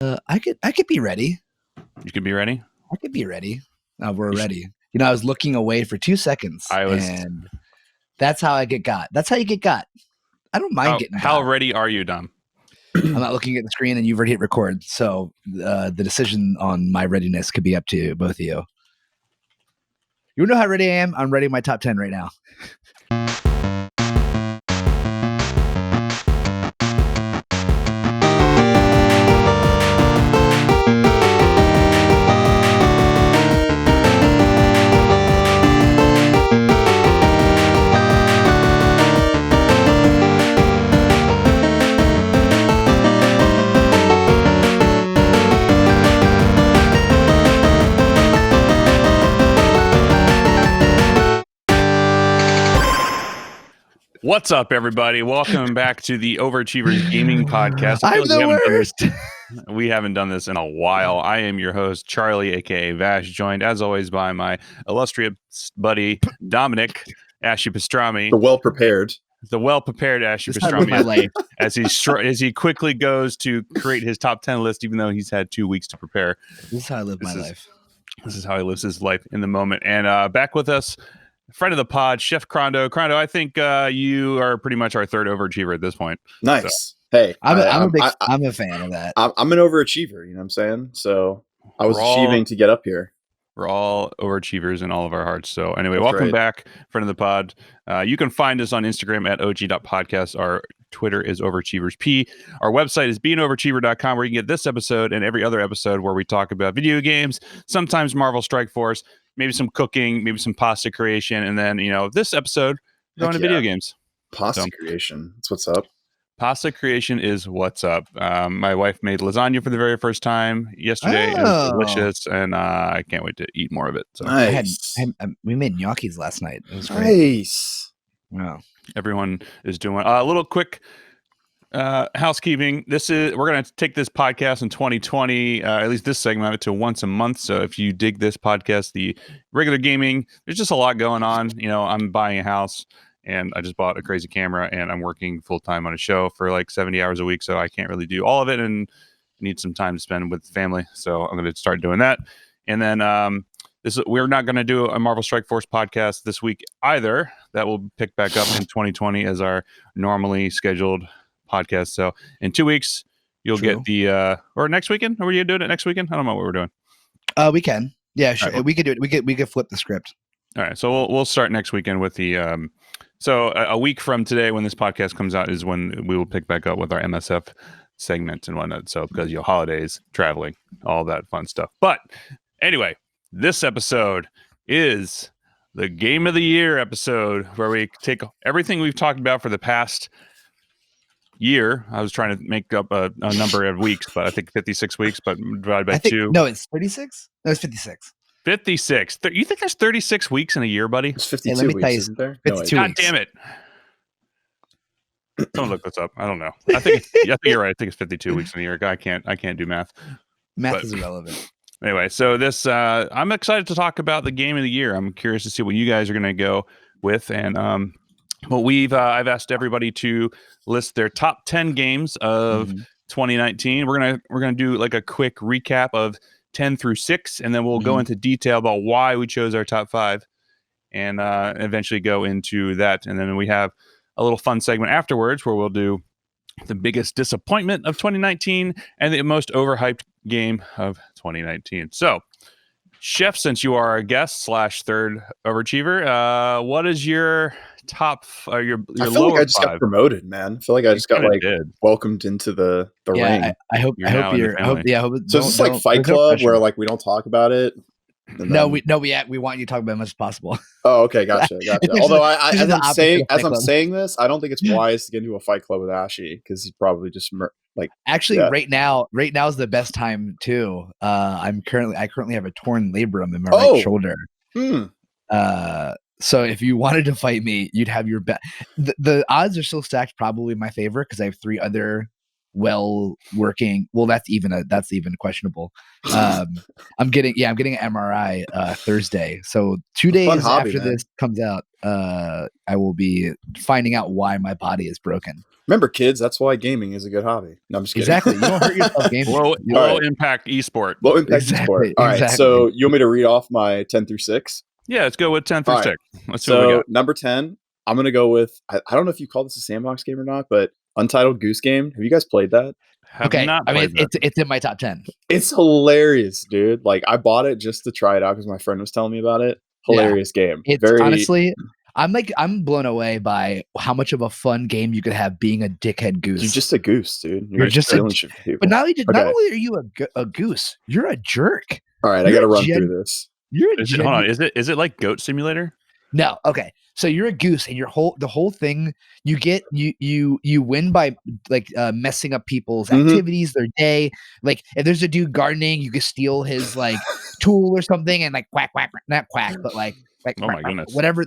I could be ready. You could be ready? I could be ready. We're ready. I was looking away for 2 seconds. And that's how I get got. That's how you get got. I don't mind getting got. How ready are you, Dom? I'm not looking at the screen and you've already hit record. So the decision on my readiness could be up to both of you. You know how ready I am? I'm ready my top 10 right now. What's up, everybody? Welcome back to the Overachievers Gaming Podcast. I'm the worst. We haven't done this in a while. I am your host, Charlie, aka Vash, joined as always by my illustrious buddy, Dominic Ashy Pastrami. The well-prepared Ashy Pastrami, as he quickly goes to create his top 10 list, even though he's had 2 weeks to prepare. This is how I live my life. This is how he lives his life in the moment. And back with us, friend of the pod, ChefCrondo. Crondo, I think you are pretty much our third overachiever at this point. Nice. So, hey, I'm a fan of that. I'm an overachiever, you know what I'm saying? So I was achieving to get up here. We're all overachievers in all of our hearts. So anyway, welcome back, friend of the pod. You can find us on Instagram at og.podcast. Our Twitter is overachieversp. Our website is beingoverachiever.com, where you can get this episode and every other episode where we talk about video games, sometimes Marvel Strike Force, maybe some cooking, maybe some pasta creation, and then, this episode, going to video games. Pasta creation. That's what's up. Pasta creation is what's up. My wife made lasagna for the very first time yesterday. It was delicious, and I can't wait to eat more of it. So nice. We made gnocchis last night. It was great. Nice. Wow. Everyone is doing a little quick housekeeping. We're going to take this podcast in 2020, at least this segment of it, to once a month. So if you dig this podcast, the regular gaming, there's just a lot going on. I'm buying a house, and I just bought a crazy camera, and I'm working full time on a show for like 70 hours a week. So I can't really do all of it, and need some time to spend with the family. So I'm going to start doing that. And then we're not going to do a Marvel Strike Force podcast this week either. That will pick back up in 2020 as our normally scheduled podcast. So in 2 weeks, you'll get the or next weekend. Are we doing it next weekend? I don't know what we're doing. We can. Yeah, sure. Right. We could do it. We could flip the script. All right. So we'll start next weekend with the so a week from today, when this podcast comes out, is when we will pick back up with our MSF segment and whatnot. So because holidays, traveling, all that fun stuff. But anyway, this episode is the Game of the Year episode, where we take everything we've talked about for the past year. I was trying to make up a number of weeks, but I think 56 weeks, but divided by 2. No, it's 36? No, it's 56. 56. You think there's 36 weeks in a year, buddy? It's 52 weeks, isn't there? 52 God weeks. damn it. Someone look this up. I don't know. I think you're right. I think it's 52 weeks in a year. I can't do math. Math is irrelevant. Anyway, so this I'm excited to talk about the Game of the Year. I'm curious to see what you guys are going to go with, and I've asked everybody to list their top 10 games of 2019. We're gonna do like a quick recap of 10 through 6, and then we'll go into detail about why we chose our top 5, and eventually go into that. And then we have a little fun segment afterwards where we'll do the biggest disappointment of 2019 and the most overhyped game of 2019. So, Chef, since you are a guest / third overachiever, what is your top your I feel lower like I just 5? got promoted, man. I feel like I just got welcomed into the ring. I hope you're. So it's like Fight Club, where like we don't talk about it. No, we want you to talk about as much as possible. Oh, okay, gotcha. Although as I'm saying this, I don't think it's wise to get into a Fight Club with Ashy, because he's probably just right now is the best time too. I currently have a torn labrum in my right shoulder. So if you wanted to fight me, you'd have your bet. The odds are still stacked probably in my favor, because I have 3 other well working. Well, that's even questionable. I'm getting an MRI Thursday. So 2 days hobby, after man. this comes out, I will be finding out why my body is broken. Remember, kids, that's why gaming is a good hobby. No, I'm just kidding. Exactly. You don't hurt yourself gaming. Low impact esport. Low impact esport. All right. So you want me to read off my 10 through 6? Yeah, let's go with 10 through 6. Let's see so what we got. Number 10, I'm going to go with, I don't know if you call this a sandbox game or not, but Untitled Goose Game. Have you guys played that? It's in my top 10. It's hilarious, dude. Like, I bought it just to try it out because my friend was telling me about it. Hilarious game. Honestly, I'm blown away by how much of a fun game you could have being a dickhead goose. You're just a goose, dude. You're just but not only are you a goose, you're a jerk. All right, I got to run through this. Hold on. Is it like Goat Simulator? No. Okay. So you're a goose, and the whole thing you win by like messing up people's activities, their day. Like if there's a dude gardening, you can steal his like tool or something, and like quack, not quack, but like oh my goodness, whatever.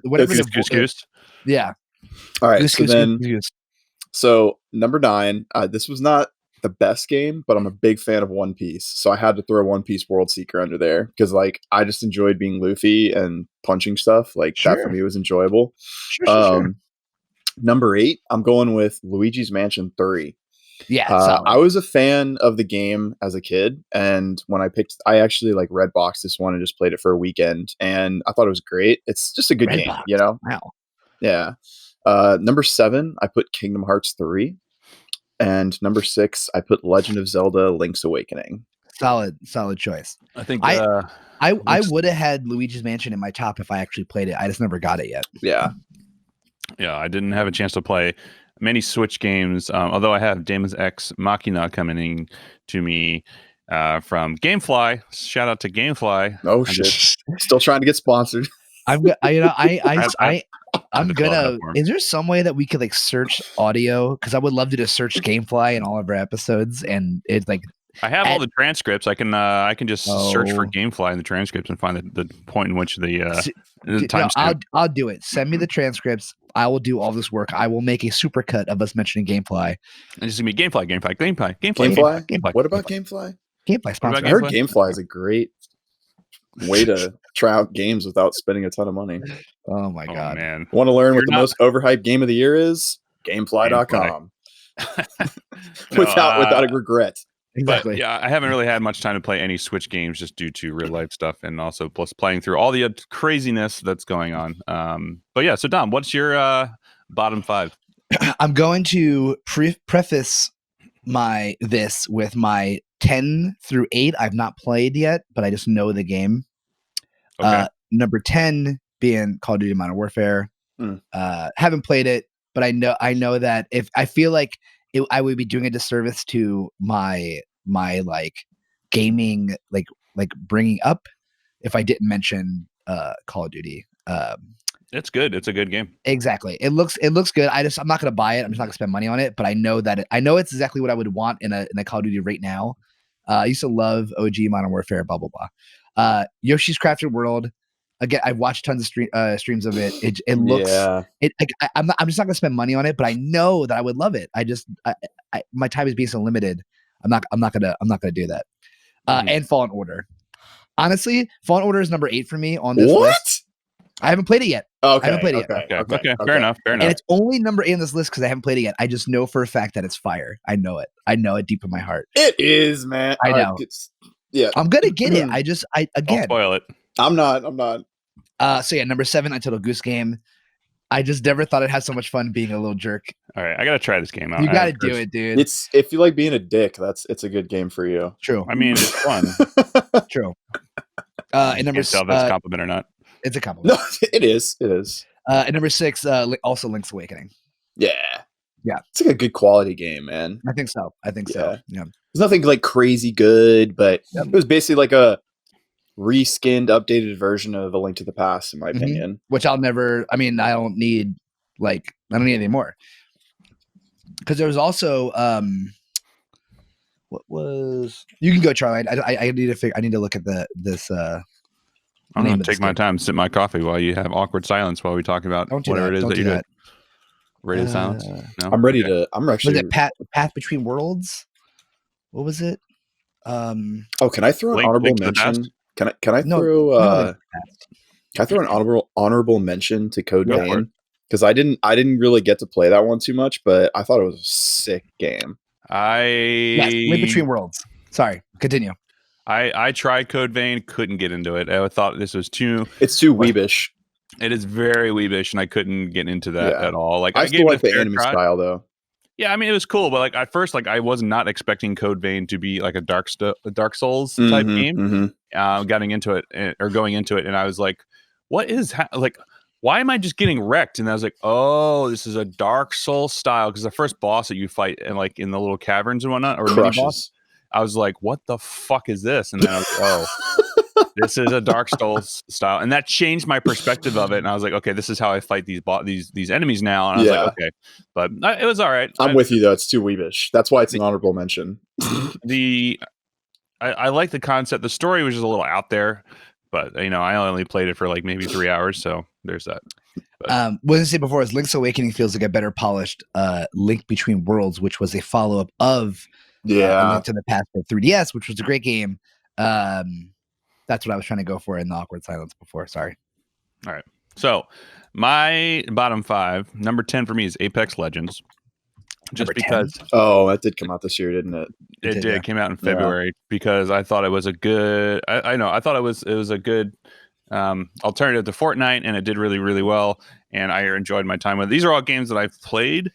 Goose. Yeah. All right. So number 9. This was not the best game, but I'm a big fan of One Piece, so I had to throw One Piece World Seeker under there because like I just enjoyed being Luffy and punching stuff. Like that for me was enjoyable. Sure. Number 8, I'm going with Luigi's Mansion 3. Yeah, I was a fan of the game as a kid, and when I actually like Redboxed this one and just played it for a weekend, and I thought it was great. It's just a good game, you know. Wow. Yeah. Number 7, I put Kingdom Hearts 3. And number 6, I put Legend of Zelda: Link's Awakening. Solid choice. I think I would have had Luigi's Mansion in my top if I actually played it. I just never got it yet. Yeah. I didn't have a chance to play many Switch games, although I have Deus Ex Machina coming in to me from GameFly. Shout out to GameFly. Oh shit! Still trying to get sponsored. Is there some way that we could like search audio? Because I would love to just search GameFly in all of our episodes, and it's like I have all the transcripts. I can just search for GameFly in the transcripts and find the point in which the timestamp. I'll do it. Send me the transcripts. I will do all this work. I will make a supercut of us mentioning GameFly. And it's gonna be GameFly. What about GameFly? GameFly sponsor. I heard GameFly is a great way to try out games without spending a ton of money. Oh my god, man! Want to learn what the most overhyped game of the year is? Gamefly.com. Without a regret. Exactly. But, yeah, I haven't really had much time to play any Switch games just due to real life stuff, and also plus playing through all the craziness that's going on. But yeah, so Dom, what's your bottom 5? I'm going to preface this with my 10 through 8. I've not played yet, but I just know the game. Okay. Number 10 being Call of Duty Modern Warfare. Haven't played it, but I know that if I feel like I would be doing a disservice to my like gaming like bringing up if I didn't mention Call of Duty. It's good. It's a good game. Exactly. It looks good. I'm not gonna buy it. I'm just not gonna spend money on it. But I know that I know it's exactly what I would want in a Call of Duty right now. I used to love OG Modern Warfare. Blah blah blah. Yoshi's Crafted World. Again, I've watched tons of streams of it. It looks. Yeah. I'm just not gonna spend money on it. But I know that I would love it. My time is being so limited. I'm not gonna do that. And Fallen Order. Honestly, Fallen Order is number 8 for me on this list. I haven't played it yet. Okay, I haven't played it yet. Okay. Fair enough. And it's only number 8 on this list because I haven't played it yet. I just know for a fact that it's fire. I know it. I know it deep in my heart. It is, man. I know. Yeah. I'm gonna get it. Don't spoil it. I'm not. So yeah, number 7, Untitled Goose Game. I just never thought I'd have so much fun being a little jerk. All right, I gotta try this game out. You gotta do it, dude. It's if you like being a dick, it's a good game for you. True. I mean, it's fun. True. And number 6, that's a compliment or not. It's a compliment. No, it is. And number 6, also Link's Awakening. Yeah. It's like a good quality game, man. I think so. Yeah. There's nothing like crazy good, but it was basically like a reskinned, updated version of A Link to the Past, in my opinion. Which I don't need anything more. Because there was also what was you can go, Charlie. I need to look at this. I'm gonna take my time, sip my coffee while you have awkward silence while we talk about whatever it is that you did. Radio Silence? No? I'm ready to. I'm actually. Was it Path Between Worlds? What was it? Can I throw an honorable mention? Can I throw? Can I throw an honorable mention to Code Vein? Because I didn't really get to play that one too much, but I thought it was a sick game. Link Between Worlds. Sorry, continue. I tried Code Vein, couldn't get into it. I thought this was too. It's too weebish. It is very weebish, and I couldn't get into that at all. Like I still like the enemy style though. Yeah, I mean it was cool, but like at first, like I was not expecting Code Vein to be like a Dark Souls type game. Going into it, and I was like, "What is like? Why am I just getting wrecked?" And I was like, "Oh, this is a Dark Souls style." Because the first boss that you fight and like in the little caverns and whatnot, or mini boss, I was like, "What the fuck is this?" And then I was like, "Oh." This is a Dark Souls style, and that changed my perspective of it. And I was like, okay, this is how I fight these enemies now. And I was like, okay, but it was all right. I'm with you though; it's too weebish. That's why it's an honorable mention. I like the concept. The story was just a little out there, but I only played it for like maybe 3 hours, so there's that. What I said before is Link's Awakening feels like a better polished Link Between Worlds, which was a follow up of Link to the Past for 3DS, which was a great game. That's what I was trying to go for in the awkward silence before. Sorry. All right. So my bottom 5, number 10 for me is Apex Legends. Just because. Oh, that did come out this year, didn't it? It did. It came out in February because I thought it was a good. I know. I thought it was a good alternative to Fortnite, and it did really, really well. And I enjoyed my time with it. These are all games that I've played,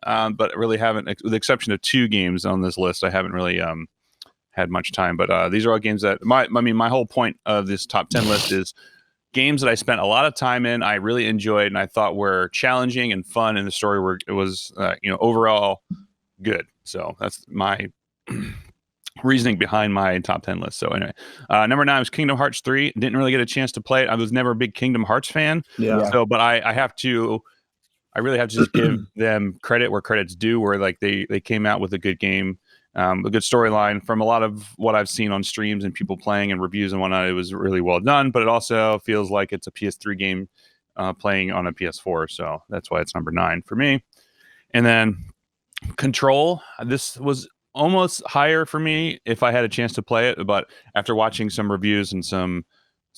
but really haven't, with the exception of 2 games on this list, I haven't really had much time, but these are all games that my whole point of this top 10 list is games that I spent a lot of time in, I really enjoyed, and I thought were challenging and fun, and the story was overall good. So that's my reasoning behind my top 10 list. So anyway, number 9 was Kingdom Hearts 3. Didn't really get a chance to play it. I was never a big Kingdom Hearts fan. So, but I really have to just give them credit where credit's due, where like they came out with a good game. A good storyline. From a lot of what I've seen on streams and people playing and reviews and whatnot, it was really well done, but it also feels like it's a PS3 game playing on a PS4, so that's why it's number 9 for me. And then Control, this was almost higher for me if I had a chance to play it, but after watching some reviews and some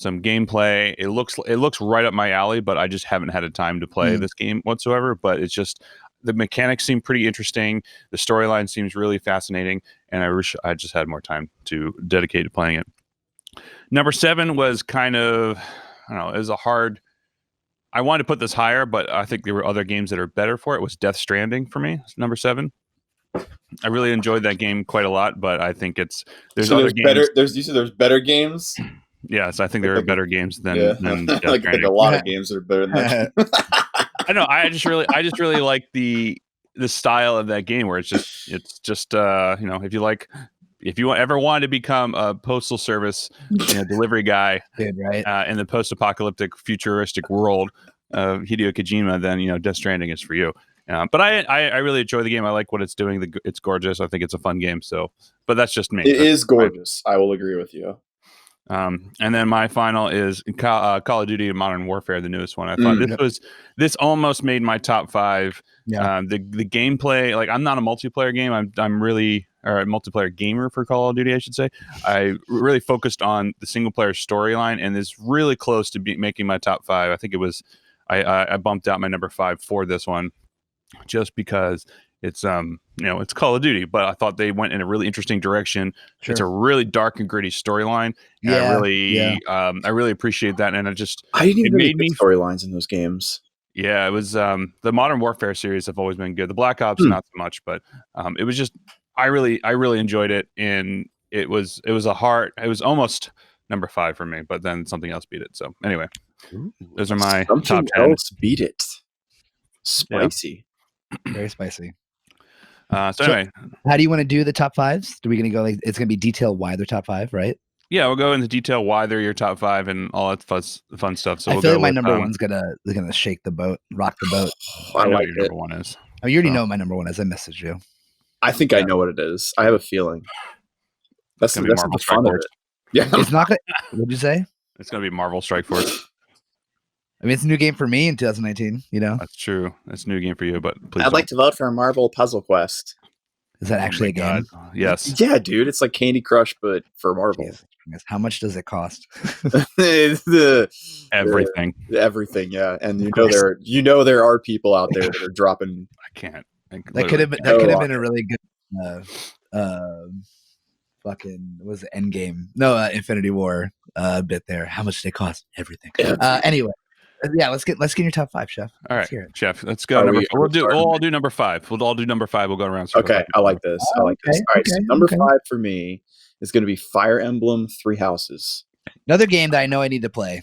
gameplay, it looks right up my alley, but I just haven't had a time to play this game whatsoever. But it's just, the mechanics seem pretty interesting. The storyline seems really fascinating, and I wish I just had more time to dedicate to playing it. Number 7 was kind of, I don't know, it was a hard. I wanted to put this higher, but I think there were other games that are better for it. It was Death Stranding for me, number 7. I really enjoyed that game quite a lot, but I think there's other games. There's better games. Yes, I think there are better games than Death like Stranding. a lot of games that are better than that. I know. I just really like the style of that game, where it's just if you ever want to become a postal service delivery guy in the post-apocalyptic futuristic world of Hideo Kojima, then Death Stranding is for you. But I really enjoy the game. I like what it's doing. It's gorgeous. I think it's a fun game. So, but that's just me. It is gorgeous. I will agree with you. And then my final is Call of Duty Modern Warfare, the newest one. I thought this almost made my top 5. The gameplay, like, I'm not a multiplayer game. I'm really a multiplayer gamer for Call of Duty, I should say. I really focused on the single player storyline, and is really close to making my top 5. I think it was I bumped out my number 5 for this one, just because it's it's Call of Duty, but I thought they went in a really interesting direction. It's a really dark and gritty storyline. I really appreciate that, and I didn't even read storylines in those games. Yeah, it was the Modern Warfare series have always been good. The Black Ops not so much, but it was just I really enjoyed it, and it was almost number 5 for me, but then something else beat it. So anyway, those are my top 10. Something else beat it. Spicy. Very spicy. So anyway, how do you want to do the top 5s? Are we going to go it's going to be detail why they're top 5, right? Yeah, we'll go into detail why they're your top 5 and all that fun stuff. So I feel like my number 1's gonna shake the boat, rock the boat. I know what your number 1 is. Oh, you already know what my number 1 is. I messaged you. I think I know what it is. I have a feeling. That's gonna be Marvel Strike Force. Yeah, it's not gonna. What'd you say? It's gonna be Marvel Strike Force. I mean, it's a new game for me in 2019. That's true. That's a new game for you, but please. I'd like to vote for a Marvel Puzzle Quest. Is that actually a game? Yes. Yeah, dude. It's like Candy Crush, but for Marvel. Jesus. How much does it cost? Everything. Everything, yeah. And there are people out there that are dropping. I can't. That could have been a really good fucking was it Endgame? No, Infinity War bit there. How much did it cost? Everything. Anyway. Yeah, let's get in your top 5, Chef. All right, Chef. Let's go. We'll all do number 5. We'll all do number 5. We'll go around. Okay, I like this. All right, so number 5 for me is going to be Fire Emblem 3 Houses. Another game that I know I need to play.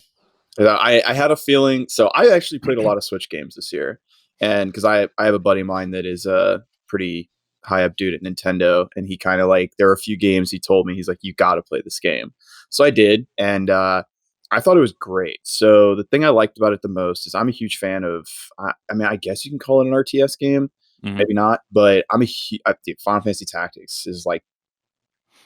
I had a feeling. So I actually played a lot of Switch games this year, and because I have a buddy of mine that is a pretty high up dude at Nintendo, and he kind of like there are a few games he told me he's like, you got to play this game. So I did, and I thought it was great. So the thing I liked about it the most is I'm a huge fan of, I mean, I guess you can call it an RTS game, maybe not, but I think Final Fantasy Tactics is like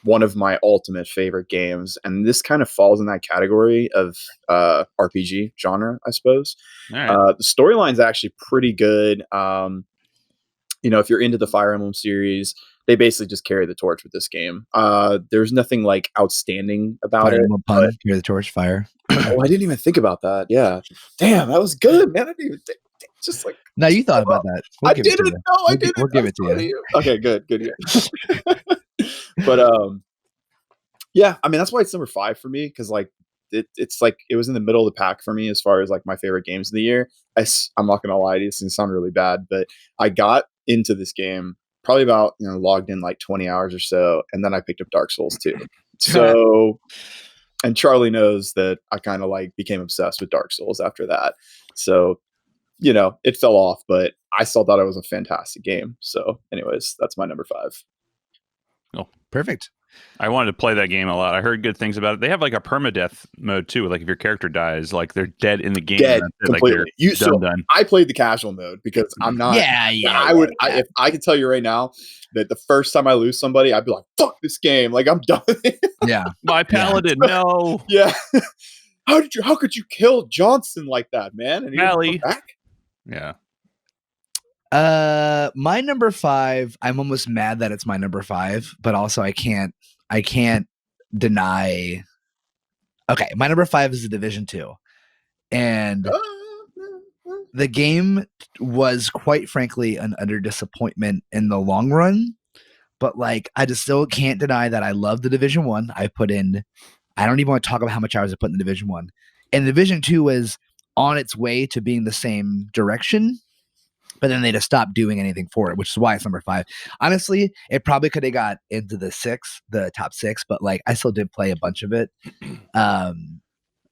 one of my ultimate favorite games. And this kind of falls in that category of RPG genre, I suppose. Right. The storyline's actually pretty good. If you're into the Fire Emblem series, they basically just carry the torch with this game. There's nothing like outstanding about it. Carry the torch, fire. Oh, I didn't even think about that. Yeah, damn, that was good, man. I didn't even think. Just like no, you thought about that. I didn't. No, I didn't. We'll give it to you. Okay, good. But yeah, I mean that's why it's number 5 for me because like it's like it was in the middle of the pack for me as far as like my favorite games of the year. I'm not gonna lie to you, this is sound really bad, but I got into this game probably about logged in like 20 hours or so, and then I picked up Dark Souls 2. So, and Charlie knows that I kind of like became obsessed with Dark Souls after that. So, it fell off, but I still thought it was a fantastic game. So, anyways, that's my number 5. Oh, perfect. I wanted to play that game a lot. I heard good things about it. They have like a permadeath mode too. Like if your character dies, like they're dead in the game. Dead completely. Like done. I played the casual mode because I'm not. Yeah. If I could tell you right now that the first time I lose somebody, I'd be like, "Fuck this game!" Like I'm done. Yeah, my paladin. No. Yeah. How could you kill Johnson like that, man? And he Mally. Back? Yeah. My number 5, I'm almost mad that it's my number 5, but also I can't deny. Okay, my number 5 is The Division 2. And the game was quite frankly an utter disappointment in the long run, but like I just still can't deny that I love The Division 1. I don't even want to talk about how much hours I put in The Division 1. And The Division 2 was on its way to being the same direction. But then they just stopped doing anything for it, which is why it's number 5. Honestly, it probably could have got into the top 6, but like I still did play a bunch of it.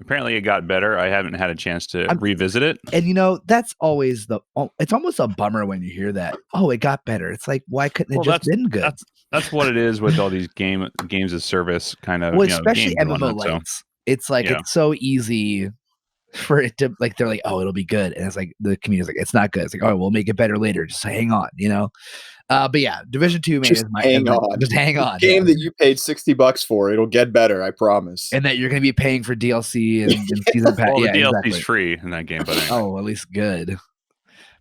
Apparently it got better. I haven't had a chance to revisit it. And that's always it's almost a bummer when you hear that. Oh, it got better. It's like, why couldn't it just been good? That's what it is with all these games of service kind of. Well, especially MMO lights. So. It's like it's so easy for it to like they're like, oh, it'll be good, and it's like the community's like, it's not good. It's like, oh, we'll make it better later. Just hang on, But yeah, Division 2, man, just hang on. Game that you paid $60 for, it'll get better, I promise. And that you're going to be paying for DLC and season pass. Well, the DLC's free in that game, but anyway. Oh, at least good.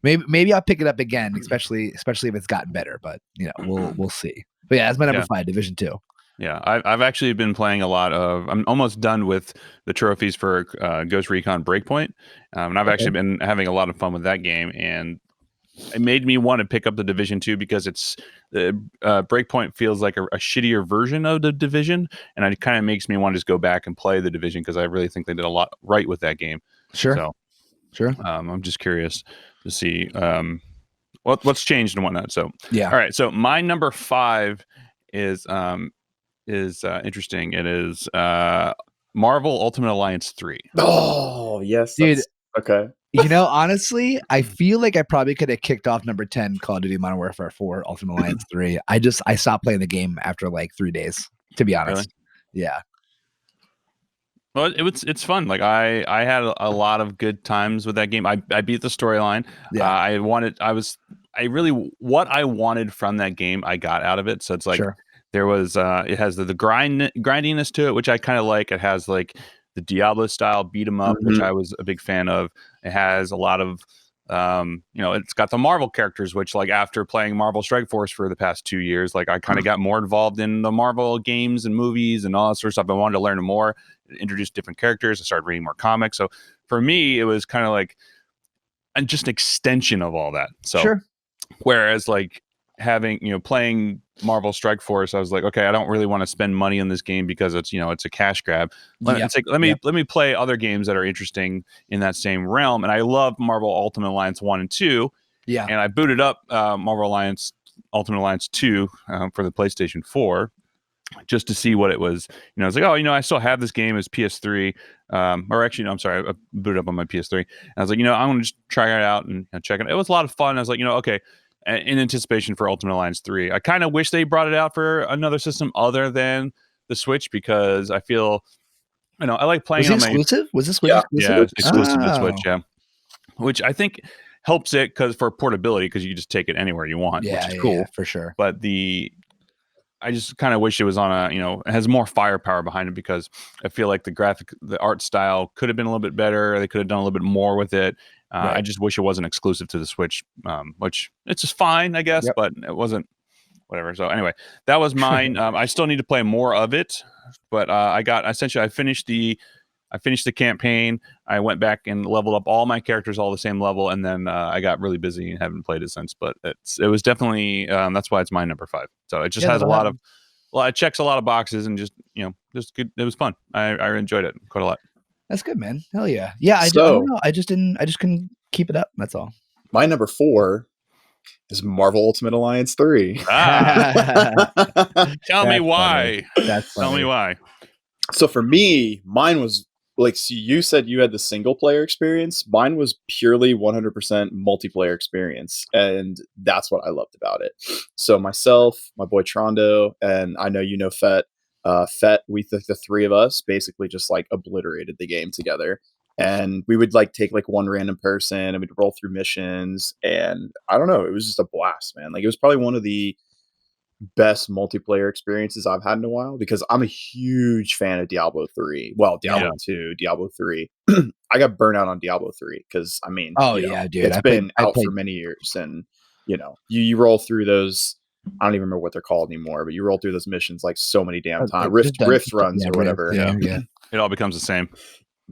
Maybe I'll pick it up again, especially if it's gotten better. But we'll see. But yeah, that's my number 5, Division 2. Yeah, I've actually been playing a lot of. I'm almost done with the trophies for Ghost Recon Breakpoint, and I've actually been having a lot of fun with that game. And it made me want to pick up the Division 2 because it's Breakpoint feels like a shittier version of the Division, and it kind of makes me want to just go back and play the Division because I really think they did a lot right with that game. Sure. I'm just curious to see what's changed and whatnot. So yeah. All right. So my number 5 is interesting. It is Marvel Ultimate Alliance 3. Oh yes, dude. Okay. Honestly, I feel like I probably could have kicked off number 10 Call of Duty Modern Warfare 4 Ultimate Alliance 3. I stopped playing the game after like 3 days, to be honest. Really? Yeah. Well, it's fun. Like I had a lot of good times with that game. I beat the storyline. Yeah. What I wanted from that game, I got out of it. So it's like there was it has the grindiness to it, which I kind of like. It has like the Diablo style beat 'em up, which I was a big fan of. It has a lot of it's got the Marvel characters, which like after playing Marvel Strike Force for the past 2 years, like I kind of got more involved in the Marvel games and movies and all that sort of stuff. I wanted to learn more, introduce different characters. I started reading more comics. So for me, it was kind of like just an extension of all that. So sure. Whereas like having, playing Marvel Strike Force, I was like, okay, I don't really want to spend money on this game because it's, it's a cash grab. It's like, let me play other games that are interesting in that same realm. And I love Marvel Ultimate Alliance 1 and 2. Yeah. And I booted up Marvel Ultimate Alliance 2 for the PlayStation 4 just to see what it was. I was like, I still have this game as PS3. Or actually, no, I'm sorry, I booted up on my PS3. And I was like, I'm going to just try it out and check it. It was a lot of fun. I was like, okay, in anticipation for Ultimate Alliance 3. I kind of wish they brought it out for another system other than the Switch because I feel, I like playing was it exclusive? Was this Switch exclusive? Yeah, it's exclusive to Switch, yeah. Which I think helps it for portability because you can just take it anywhere you want, which is cool. Yeah, for sure. But I just kind of wish it was on it has more firepower behind it because I feel like the art style could have been a little bit better. They could have done a little bit more with it. Right. I just wish it wasn't exclusive to the Switch, which it's just fine, I guess, but it wasn't whatever. So anyway, that was mine. I still need to play more of it, but I finished the campaign. I went back and leveled up all my characters all the same level, and then I got really busy and haven't played it since. But it was definitely that's why it's my number 5. So it just has it checks a lot of boxes, and just just good. It was fun. I enjoyed it quite a lot. That's good, man. Hell yeah. Yeah, I don't know. I just couldn't keep it up. That's all. My number 4 is Marvel Ultimate Alliance 3. Tell me why. Tell me why. So for me, mine was like, so you said you had the single player experience. Mine was purely 100% multiplayer experience. And that's what I loved about it. So myself, my boy Trondo, and I know Fett, the 3 of us basically just like obliterated the game together. And we would like take like one random person and we'd roll through missions. And I don't know, it was just a blast, man. Like it was probably one of the best multiplayer experiences I've had in a while because I'm a huge fan of Diablo 3. Well, Diablo 2, Diablo 3. I got burnt out on Diablo 3 because dude, it's been out for many years, and you roll through those. I don't even remember what they're called anymore, but you roll through those missions like so many damn times. Rift runs or whatever. Yeah. It all becomes the same.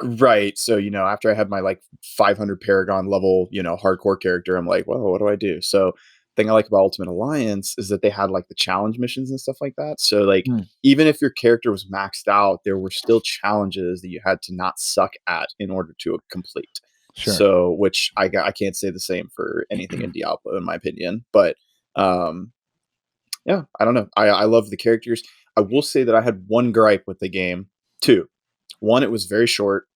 Right. So, after I had my like 500 Paragon level, hardcore character, I'm like, well, what do I do? So thing I like about Ultimate Alliance is that they had like the challenge missions and stuff like that. So like even if your character was maxed out, there were still challenges that you had to not suck at in order to complete. Sure. So which I can't say the same for anything in Diablo in my opinion. But yeah, I don't know. I love the characters. I will say that I had one gripe with the game. 2. One, it was very short.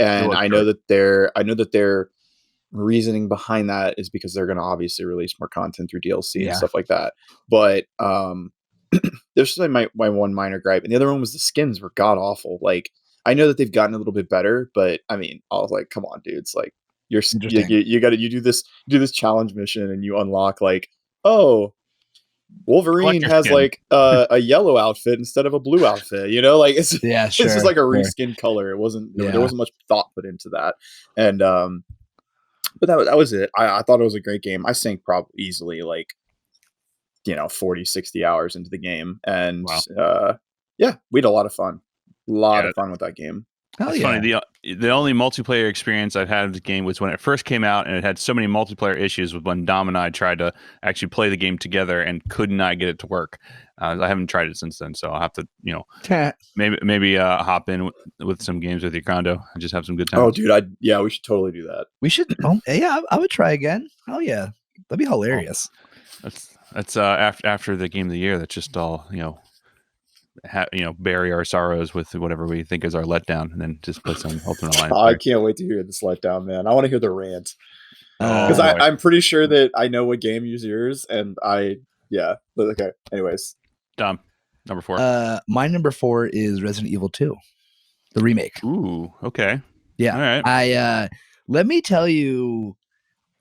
And I know that their reasoning behind that is because they're going to obviously release more content through DLC and stuff like that. But there's my one minor gripe, and the other one was the skins were god awful. Like I know that they've gotten a little bit better, but I mean, I was like, come on, dudes, like you do this challenge mission and you unlock like, oh, Wolverine has skin. Like a yellow outfit instead of a blue outfit, like it's just like a reskin color. It wasn't there wasn't much thought put into that, and but that was it. I thought it was a great game. I sank probably easily like 40, 60 hours into the game, and we had a lot of fun. A lot of fun with that game. It's funny. The only multiplayer experience I've had of the game was when it first came out, and it had so many multiplayer issues with when Dom and I tried to actually play the game together and could not get it to work. I haven't tried it since then, so I'll have to, maybe hop in with some games with you, Crondo, and just have some good time. Oh, dude, we should totally do that. We should. I would try again. Hell yeah, that'd be hilarious. That's after the game of the year. That's just all bury our sorrows with whatever we think is our letdown, and then just put some Ultimate Alliance. I can't wait to hear this letdown, man. I want to hear the rant because I'm pretty sure that I know what game is yours, and okay. Anyways, Dom, number 4. My number 4 is Resident Evil 2, the remake. Ooh, okay, yeah. All right. Let me tell you,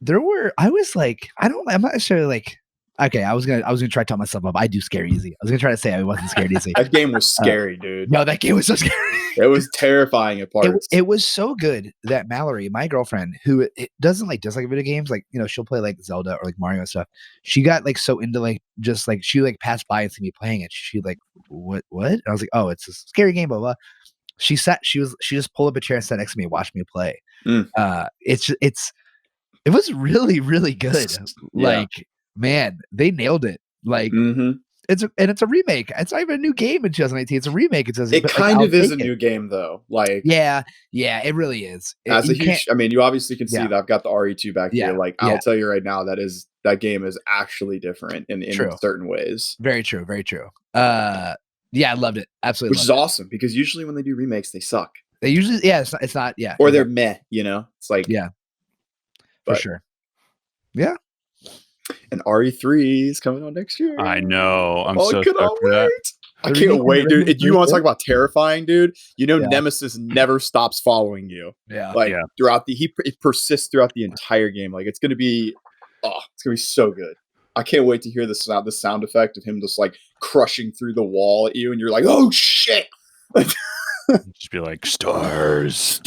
I'm not necessarily like. Okay, I was gonna try to tell myself up. I do scare easy. I was gonna try to say I wasn't scared easy. That game was scary, dude. No, that game was so scary. It was terrifying at parts. It was so good that Mallory, my girlfriend, who doesn't like video games, like, you know, she'll play like Zelda or like Mario and stuff. She got like so into like just like she like passed by and see me playing it. She like, what? And I was like, oh, it's a scary game, blah blah. She just pulled up a chair and sat next to me and watched me play. It was really, really good. Like, man, they nailed it. Like, it's a remake. It's not even a new game in 2018. It's a remake. It kind of is a new game, though. Like, yeah, it really is. As a huge, I mean, you obviously can see that I've got the RE2 back here. Like, I'll tell you right now, that game is actually different in certain ways. Very true. Very true. Yeah, I loved it. Absolutely. Which is awesome, because usually when they do remakes, they suck. They usually, it's not, or they're meh, you know? It's like, for sure. Yeah. And RE3 is coming out next year. I know. I'm so stoked for that. I can't wait, dude. If you want to talk about terrifying, dude, you know, Nemesis never stops following you. Yeah. Like it persists throughout the entire game. Like, it's going to be so good. I can't wait to hear the sound effect of him just like crushing through the wall at you, and you're like, oh shit. Just be like, stars.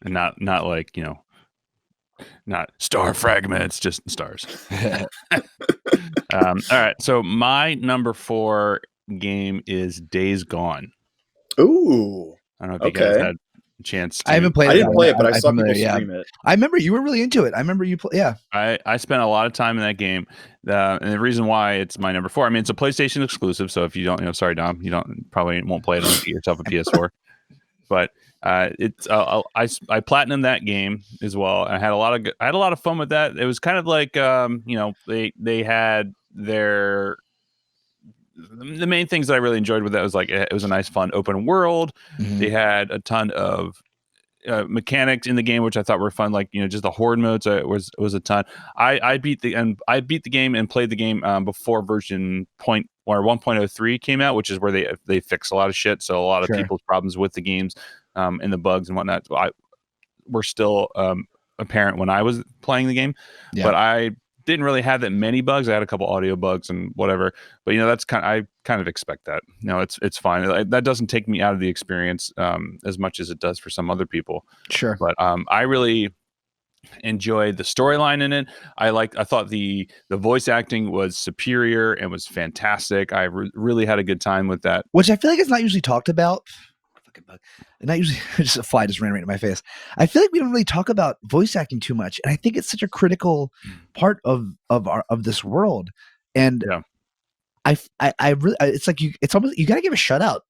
And not like, you know, not star fragments, just stars. All right. So my number 4 game is Days Gone. Ooh. I don't know if you guys had a chance to. I haven't played it. I didn't play it, but I saw people stream it. I remember you were really into it. I remember you I spent a lot of time in that game. And the reason why it's my number 4, I mean, it's a PlayStation exclusive. So if you don't, sorry, Dom, you probably won't play it on yourself a PS4. But I platinumed that game as well. I had a lot of fun with that. It was kind of like they had the main things that I really enjoyed with that was like it was a nice fun open world. They had a ton of mechanics in the game which I thought were fun, like, you know, just the horde modes was a ton. I beat the game and played the game before version 1.03 came out, which is where they fix a lot of shit. So a lot of people's problems with the games and the bugs and whatnot were still apparent when I was playing the game. But I didn't really have that many bugs. I had a couple audio bugs and whatever, but you know, I kind of expect that. You know, it's fine. That doesn't take me out of the experience as much as it does for some other people. Sure. But I really enjoyed the storyline in it. I thought the voice acting was superior and was fantastic. I really had a good time with that, which I feel like it's not usually talked about. Bug. Not usually, just a fly just ran right in my face. I feel like we don't really talk about voice acting too much, and I think it's such a critical part of this world. And I really, it's like it's almost, you got to give a shout out.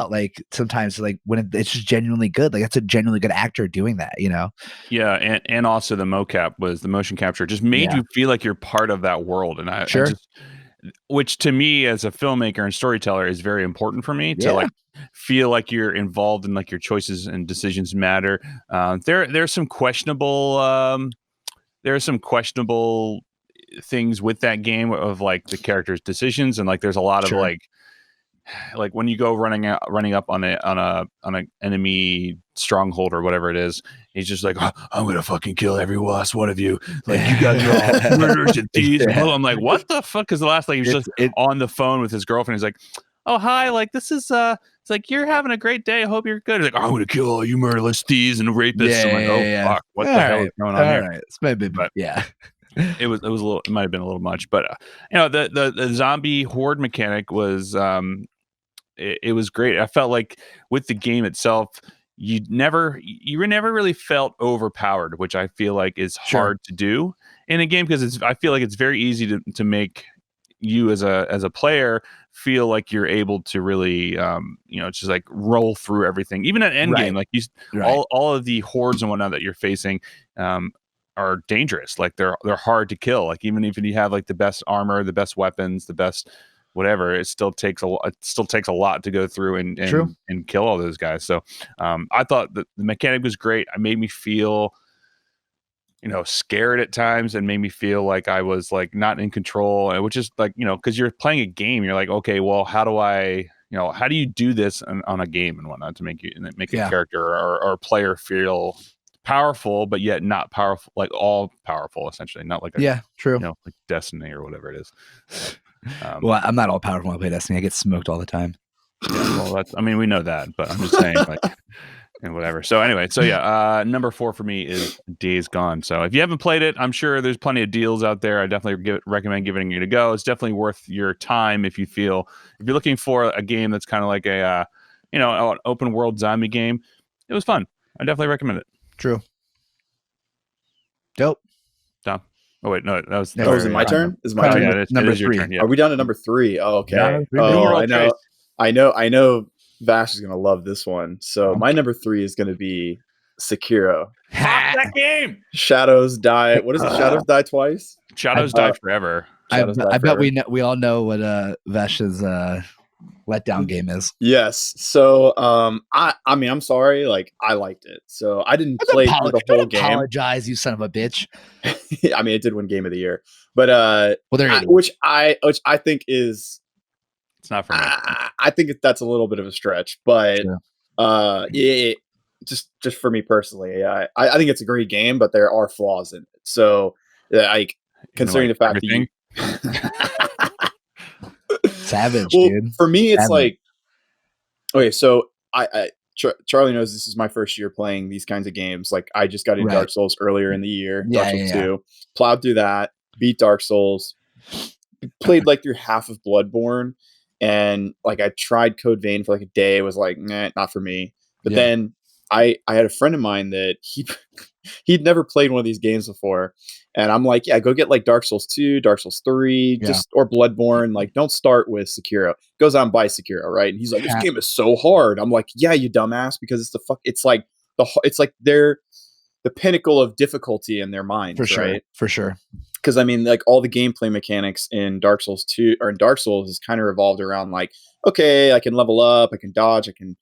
Like sometimes, like when it's just genuinely good. Like that's a genuinely good actor doing that, you know. Yeah, and also the motion capture just made you feel like you're part of that world, and I just, which to me as a filmmaker and storyteller is very important for me to like feel like you're involved and like your choices and decisions matter. There's some questionable things with that game of like the character's decisions, and like there's a lot of like when you go running up on an enemy stronghold or whatever it is, he's just like, oh, I'm gonna fucking kill every last one of you. Like, you guys are all murderers and thieves. I'm like, what the fuck? Because the last, like, he was just on the phone with his girlfriend. He's like, oh hi, like this is it's like, you're having a great day. I hope you're good. He's like, I'm gonna kill all you murderless thieves and rapists. I'm like, fuck, what the hell is going on here? Right. It's maybe, but it was a little. It might have been a little much, but you know, the zombie horde mechanic was it was great. I felt like with the game itself, you never really felt overpowered, which I feel like is hard to do in a game, because I feel like it's very easy to make you as a player feel like you're able to really just like roll through everything, even at end game. Like all of the hordes and whatnot that you're facing are dangerous. Like they're hard to kill. Like even if you have like the best armor, the best weapons, the best whatever, it still takes a lot to go through and kill all those guys. So I thought the mechanic was great. It made me feel, scared at times, and made me feel like I was like not in control, which is like, because you're playing a game, you're like, okay, well, how do you do this on a game and whatnot to make a character or a player feel powerful, but yet not powerful, like all powerful, essentially. Not like true. Like Destiny or whatever it is. Well, I'm not all powerful when I play Destiny. I get smoked all the time. Yeah, well, we know that, but I'm just saying, like, and whatever. So anyway, number 4 for me is Days Gone. So if you haven't played it, I'm sure there's plenty of deals out there. I definitely recommend giving it a go. It's definitely worth your time if you're looking for a game that's kind of like a, an open world zombie game. It was fun. I definitely recommend it. True. Dope. Tom. Oh wait, no, that was. Was it my turn? Is my turn? Yeah, it is your turn. Yeah. Are we down to number 3? Oh, okay. Yeah, I know. Vash is gonna love this one. So my number 3 is gonna be Sekiro. That game. Shadows die. What is it? Shadows die twice. Shadows die forever. I bet we all know what Vash's letdown game is. Yes. So I mean, I'm sorry. Like, I liked it. So I didn't play through the whole game. Apologize, you son of a bitch. I mean, it did win Game of the Year, but which I think is. It's not for me. I think that's a little bit of a stretch, but just for me personally, I think it's a great game, but there are flaws in it. So, like, considering the fact everything. that Savage, dude. For me, it's like, okay, so Charlie knows this is my first year playing these kinds of games. Like, I just got into Dark Souls earlier in the year, Dark Souls 2, plowed through that, beat Dark Souls, played like through half of Bloodborne. And like I tried Code Vein for like a day, was like, nah, not for me. But then I had a friend of mine that he'd never played one of these games before, and I'm like, yeah, go get like Dark Souls 2, Dark Souls 3, or Bloodborne. Like, don't start with Sekiro. Goes out and buys Sekiro, right? And he's like, this game is so hard. I'm like, yeah, you dumbass, because it's like they're the pinnacle of difficulty in their minds, right? For sure. Because I mean, like, all the gameplay mechanics in Dark Souls 2 or in Dark Souls is kind of revolved around like, okay, I can level up, I can dodge, I can,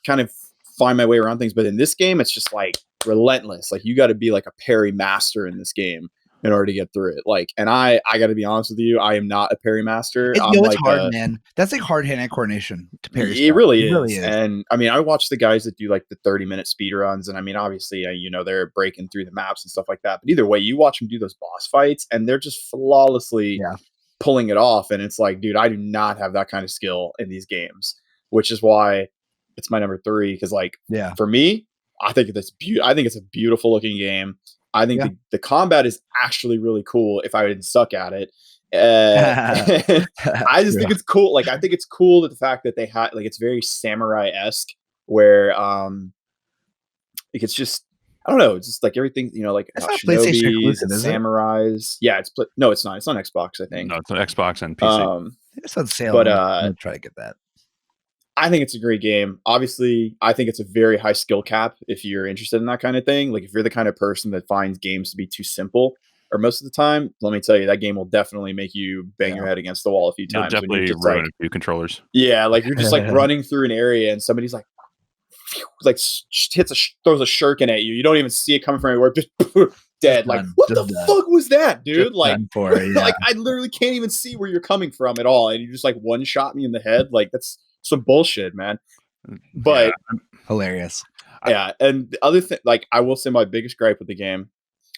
kind of find my way around things. But in this game, it's just like relentless. Like, you got to be like a parry master in this game in order to get through it. Like, and I got to be honest with you, I am not a parry master. It's hard, man. That's like hard hand-eye coordination to parry. It really is. And I mean, I watch the guys that do like the 30-minute speed runs, and I mean, obviously, they're breaking through the maps and stuff like that. But either way, you watch them do those boss fights, and they're just flawlessly pulling it off. And it's like, dude, I do not have that kind of skill in these games, which is why it's my number 3. Because for me, I think it's a beautiful looking game. I think the combat is actually really cool if I didn't suck at it. I just think it's cool. Like, I think it's cool that the fact that they had, like, it's very samurai-esque, where like, it's just, I don't know, it's just like everything, like Shinobi, samurais. Yeah, it's no, it's not. It's on Xbox, I think. No, it's on Xbox and PC. It's on sale. But I'm gonna try to get that. I think it's a great game. Obviously, I think it's a very high skill cap if you're interested in that kind of thing. Like, if you're the kind of person that finds games to be too simple, or most of the time, let me tell you, that game will definitely make you bang your head against the wall a few times. It'll definitely ruin a few controllers. Yeah, like, you're just like running through an area and somebody's like throws a shuriken at you. You don't even see it coming from anywhere. Just dead. Like, what the fuck was that, dude? Like, like, I literally can't even see where you're coming from at all, and you just like one shot me in the head. Like, that's some bullshit, man. But hilarious. Yeah, and the other thing, like, I will say my biggest gripe with the game,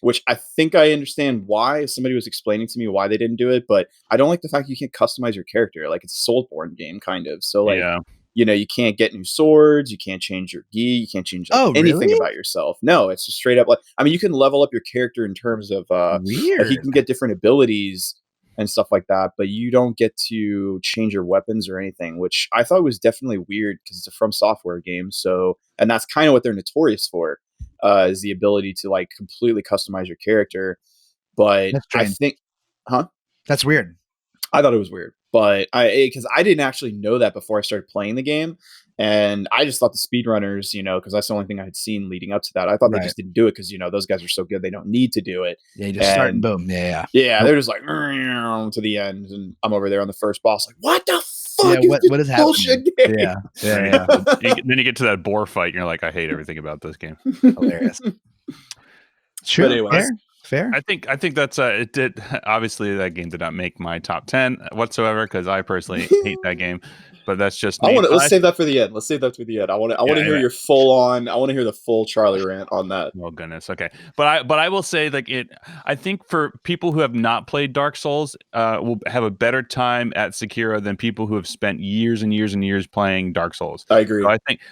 which I think I understand why somebody was explaining to me why they didn't do it, but I don't like the fact you can't customize your character. Like, it's a Soulsborne game, kind of. So, like, you can't get new swords, you can't change your gi, you can't change anything about yourself. No, it's just straight up like, I mean, you can level up your character in terms of like, you can get different abilities and stuff like that, but you don't get to change your weapons or anything, which I thought was definitely weird because it's a From Software game. So, and that's kind of what they're notorious for, is the ability to like completely customize your character. But I think, that's weird. I thought it was weird, but because I didn't actually know that before I started playing the game. And I just thought the speedrunners, because that's the only thing I had seen leading up to that. I thought they just didn't do it because, those guys are so good. They don't need to do it. Yeah, you just start and boom. Yeah. They're just like, to the end. And I'm over there on the first boss. Like, what the fuck what is happening? Game? Yeah. Then you get to that boar fight and you're like, I hate everything about this game. Hilarious. Sure. But anyways, Fair. I think that's it did obviously that game did not make my top 10 whatsoever because I personally hate that game. But that's just me. Let's save that for the end. I want to hear your full on. I want to hear the full Charlie rant on that. Oh goodness. Okay. But I will say like I think for people who have not played Dark Souls, will have a better time at Sekiro than people who have spent years and years and years playing Dark Souls. I agree.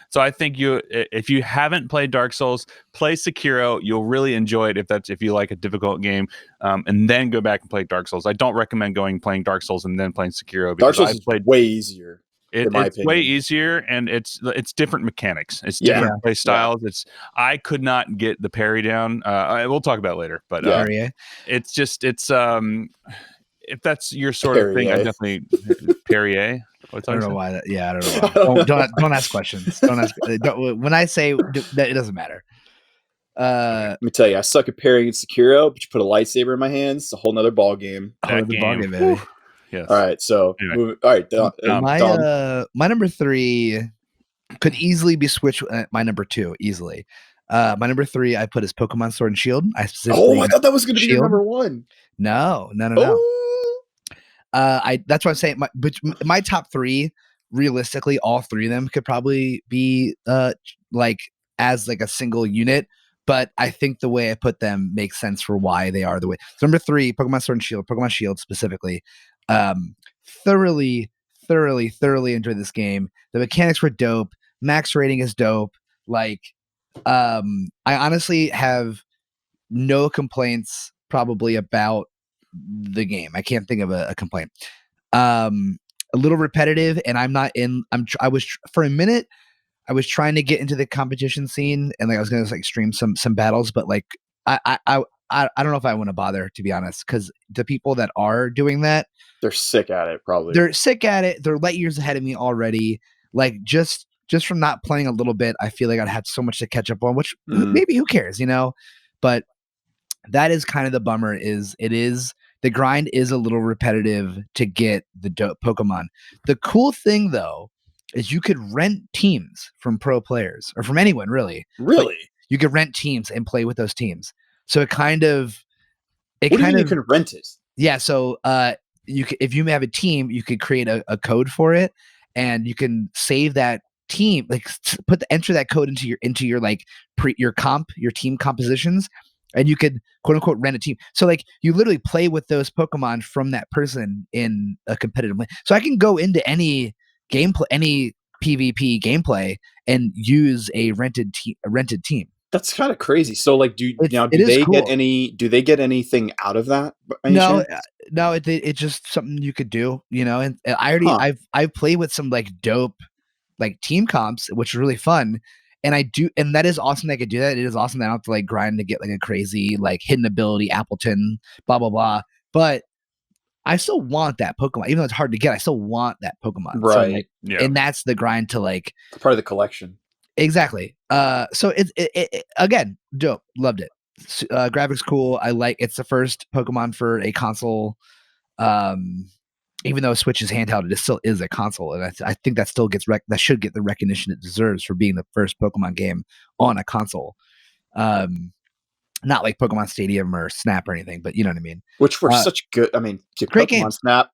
So I think if you haven't played Dark Souls, play Sekiro. You'll really enjoy it if you like a difficult game, and then go back and play Dark Souls. I don't recommend playing Dark Souls and then playing Sekiro because Dark Souls is way easier. It's way easier, and it's different mechanics. It's different play styles. I could not get the parry down. We'll talk about it later, but it's just if that's your sort of thing, I definitely Perrier. I don't know why. I don't know. Don't ask questions. Don't ask. When I say that, it doesn't matter. Let me tell you, I suck at parrying in Sekiro, but you put a lightsaber in my hands, it's a whole nother ball game. Baby. Yes. All right. So, anyway. all right. My number 3 could easily be switched. My number 2 easily. My number 3 I put as Pokemon Sword and Shield. I thought that was going to be your number 1. No. That's what I'm saying. My top 3, realistically, all 3 of them could probably be like as like a single unit. But I think the way I put them makes sense for why they are the way. So number 3, Pokemon Sword and Shield, Pokemon Shield specifically. Thoroughly enjoyed this game. The mechanics were dope. Max rating is dope. Like, I honestly have no complaints probably about the game. I can't think of a complaint. A little repetitive, and for a minute, I was trying to get into the competition scene, and like I was gonna like stream some battles, but like I don't know if I want to bother, to be honest, because the people that are doing that, they're sick at it. Probably they're sick at it. They're light years ahead of me already. Like just from not playing a little bit, I feel like I'd have so much to catch up on. Which maybe who cares, But that is kind of the bummer. The grind is a little repetitive to get the dope Pokemon. The cool thing though is you could rent teams from pro players or from anyone really. Really, like, you could rent teams and play with those teams. So it kind of, you can rent it. Yeah. So if you have a team, you could create a code for it, and you can save that team, like enter that code into your like your team compositions, and you could quote unquote rent a team. So like you literally play with those Pokemon from that person in a competitive way. So I can go into any gameplay, any PvP gameplay, and use a rented team. That's kind of crazy. So like, do they get anything out of that? No, it's just something you could do, and I've played with some like dope like team comps, which is really fun. And that is awesome that I could do that. It is awesome that I don't have to like grind to get like a crazy like hidden ability, Appleton, blah, blah, blah. But I still want that Pokemon, even though it's hard to get. I still want that Pokemon, right? So, and that's the grind to like it's part of the collection. Exactly. So it again, dope. Loved it. Graphics cool. It's the first Pokemon for a console. Even though Switch is handheld, it still is a console, and I think that still that should get the recognition it deserves for being the first Pokemon game on a console. Not like Pokemon Stadium or Snap or anything, but you know what I mean. Which were such good. I mean, great Pokemon games. Snap.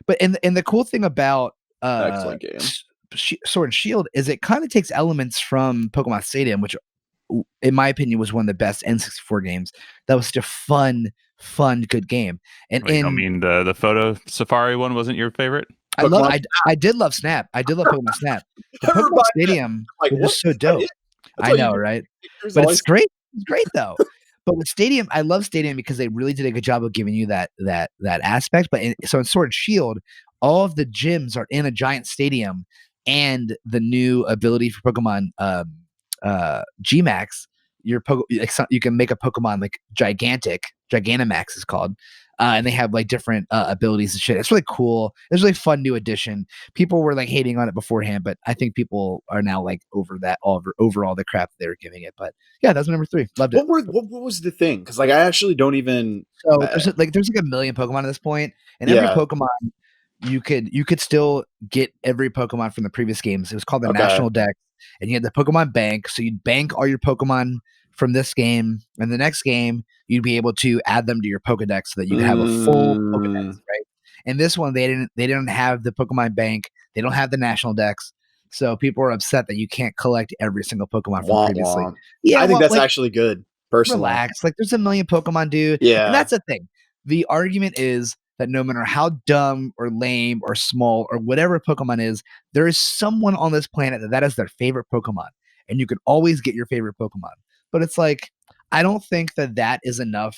But and the cool thing about excellent game. Sword and Shield is it kind of takes elements from Pokemon Stadium, which in my opinion was one of the best N64 games. That was such a fun good game. And I mean the photo Safari one wasn't your favorite? I did love Snap. I did love Pokemon Snap. The Pokemon Stadium was just so dope. I know, right? But it's great. It's great though. But with Stadium, I love Stadium because they really did a good job of giving you that aspect. But in Sword and Shield, all of the gyms are in a giant stadium, and the new ability for Pokemon Gmax, you can make a Pokemon like Gigantamax is called, and they have like different abilities and shit. It's really cool. It's a really fun new addition. People were like hating on it beforehand, but I think people are now like over that over all the crap they were giving it. But yeah, that was number 3. Loved it. What was the thing? Because like I actually don't even. So there's like a million Pokemon at this point, and every Pokemon you could still get every Pokemon from the previous games. It was called the National Dex, and you had the Pokemon Bank. So you'd bank all your Pokemon from this game and the next game, you'd be able to add them to your Pokedex so that you'd have a full Pokedex, right? And this one, they didn't have the Pokemon Bank. They don't have the National Dex. So people are upset that you can't collect every single Pokemon from previously. Yeah, I think that's actually good. Personally, relax. Like, there's a million Pokemon, dude. Yeah, and that's the thing. The argument is that no matter how dumb or lame or small or whatever Pokemon is, there is someone on this planet that is their favorite Pokemon, and you can always get your favorite Pokemon. But it's like, I don't think that is enough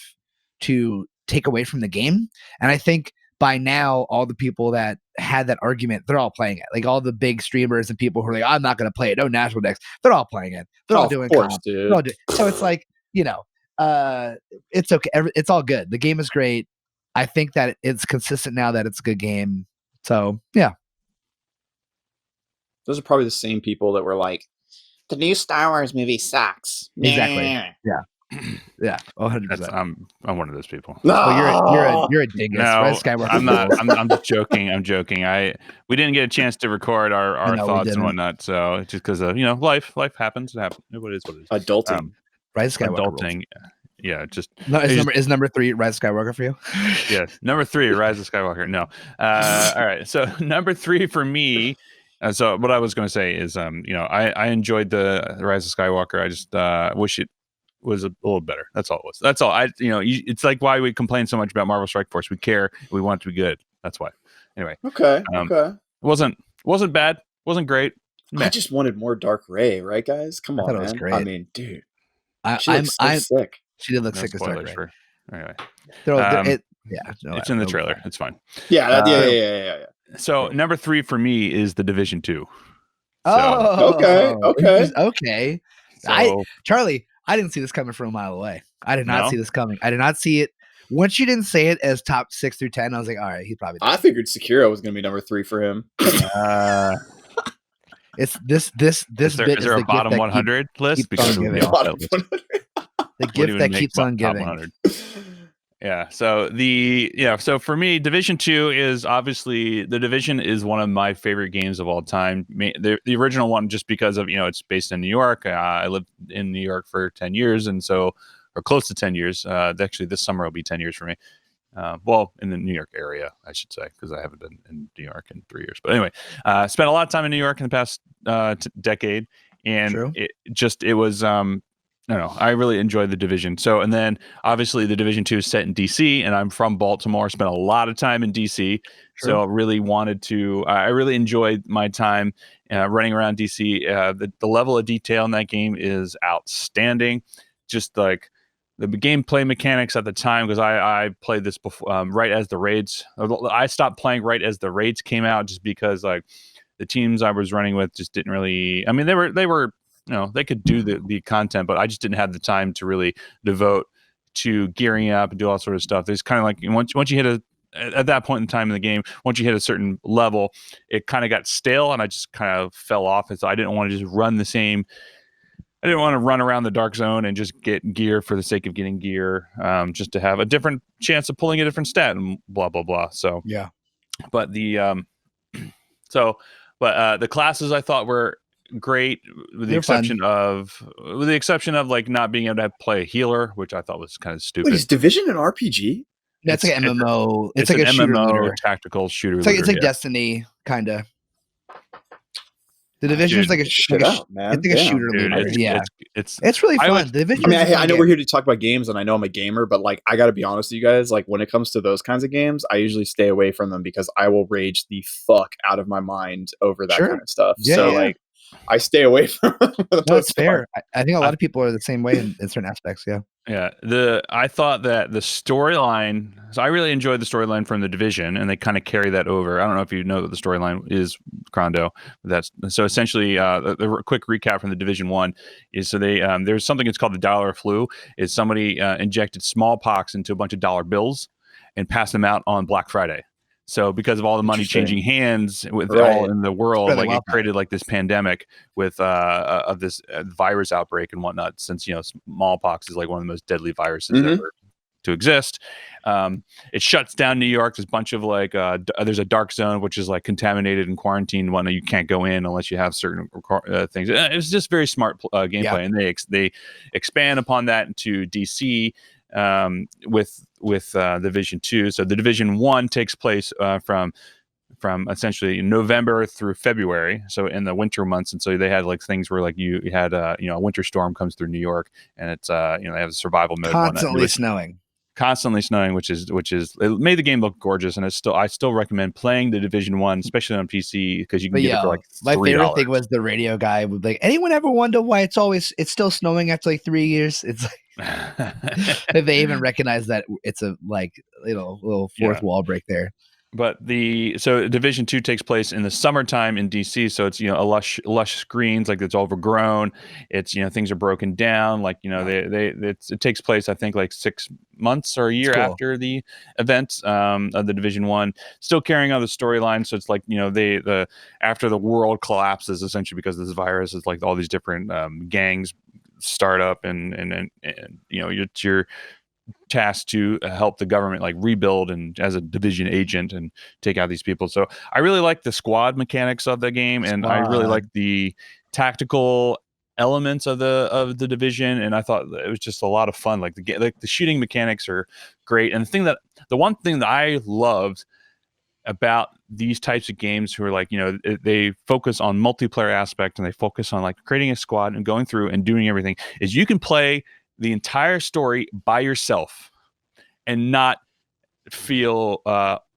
to take away from the game. And I think by now, all the people that had that argument, they're all playing it. Like, all the big streamers and people who are like, I'm not going to play it. No National Dex. They're all playing it. They're all doing comp. So it's like, it's okay. It's all good. The game is great. I think that it's consistent now that it's a good game. So, yeah. Those are probably the same people that were like, the new Star Wars movie sucks. Exactly. Yeah. Yeah, 100%. I'm one of those people. No, well, you're a dingus. No, Skywalker. I'm not. I'm just joking. I'm joking. We didn't get a chance to record our thoughts and whatnot. So just because of life happens. It happens. What is. Adulting. Rise of Skywalker. Adulting. Yeah, just no. Is number 3 Rise of Skywalker for you? Yeah, number 3 Rise of Skywalker. No. All right. So number 3 for me. So what I was going to say is, I enjoyed the Rise of Skywalker. I just wish it was a little better. That's all it was. That's all. It's like why we complain so much about Marvel Strike Force. We care. We want it to be good. That's why. Anyway. Okay. Wasn't bad. Wasn't great. I just wanted more Dark Ray, right, guys? Come on, man. I mean, dude. I'm sick. She did look sick as Dark Ray. Anyway. It's in the trailer. It's fine. Yeah. So number 3 for me is The Division 2. Okay. So, Charlie, I didn't see this coming from a mile away. I did not see this coming. I did not see it. Once you didn't say it as top 6 through 10, I was like, all right, he's probably. I figured Sekiro was going to be number 3 for him. It's this. Is there a bottom 100 list? Because the gift that keeps on giving. Yeah. So for me, Division 2 is obviously The Division is one of my favorite games of all time. The original one, just because of it's based in New York. I lived in New York for 10 years, and so or close to 10 years. Actually, this summer will be 10 years for me. In the New York area, I should say, because I haven't been in New York in 3 years. But anyway, spent a lot of time in New York in the past decade, and it was. I really enjoyed The Division. So, and then obviously The Division 2 is set in DC, and I'm from Baltimore, spent a lot of time in DC. So I really I really enjoyed my time running around DC. The level of detail in that game is outstanding. Just like the gameplay mechanics at the time, because I played this before, right as the raids. I stopped playing right as the raids came out, just because like the teams I was running with just didn't really. I mean, they were. They could do the content, but I just didn't have the time to really devote to gearing up and do all sort of stuff. There's kind of like once you hit at that point in time in the game, once you hit a certain level, it kind of got stale, and I just kind of fell off. And so I didn't want to just run the same. I didn't want to run around the dark zone and just get gear for the sake of getting gear, just to have a different chance of pulling a different stat and blah blah blah. So yeah, but the classes I thought were great, with the exception of like not being able to play a healer, which I thought was kind of stupid. Wait, is Division an RPG? That's like an MMO. It's like an a MMO tactical shooter. It's like Destiny, kind of. The Division is like a shooter. It's like a shooter. It's really fun. The Division. I know we're here to talk about games, and I know I'm a gamer, but like I got to be honest with you guys. Like when it comes to those kinds of games, I usually stay away from them because I will rage the fuck out of my mind over that kind of stuff. Like. I stay away from them. No, it's fair. I think a lot of people are the same way in certain aspects. Yeah. I thought that the storyline. So I really enjoyed the storyline from The Division, and they kind of carry that over. I don't know if you know what the storyline is, Crondo. So essentially, the quick recap from The Division 1 is there's something that's called the dollar flu. Is somebody injected smallpox into a bunch of dollar bills and passed them out on Black Friday. So because of all the money changing hands with all in the world, like it created like this pandemic with of this virus outbreak and whatnot. Since smallpox is like one of the most deadly viruses ever to exist. It shuts down New York. There's a bunch of like there's a dark zone which is like contaminated and quarantined one. You can't go in unless you have certain things. It's just very smart gameplay, and they expand upon that into DC with Division 2. So the Division 1 takes place from essentially November through February, so in the winter months. And so they had like things where like you had a winter storm comes through New York, and it's they have a survival mode constantly snowing, which is it made the game look gorgeous. And I still recommend playing the Division 1, especially on PC, because you can get it for like $3. My favorite thing was the radio guy would be like, anyone ever wonder why it's still snowing after like 3 years? It's like they even recognize that it's a like little fourth wall break there. But Division 2 takes place in the summertime in DC, so it's a lush screens, like it's overgrown. It's things are broken down, like it takes place I think like 6 months or a year after the events of the Division 1, still carrying on the storyline. So it's like after the world collapses essentially because of this virus, it's like all these different gangs start up, and you're tasked to help the government like rebuild and as a division agent and take out these people. So I really like the squad mechanics of the game, and I really like the tactical elements of the division, and I thought it was just a lot of fun. Like the shooting mechanics are great, and the one thing that I loved about these types of games who are like they focus on multiplayer aspect, and they focus on like creating a squad and going through and doing everything, is you can play the entire story by yourself and not feel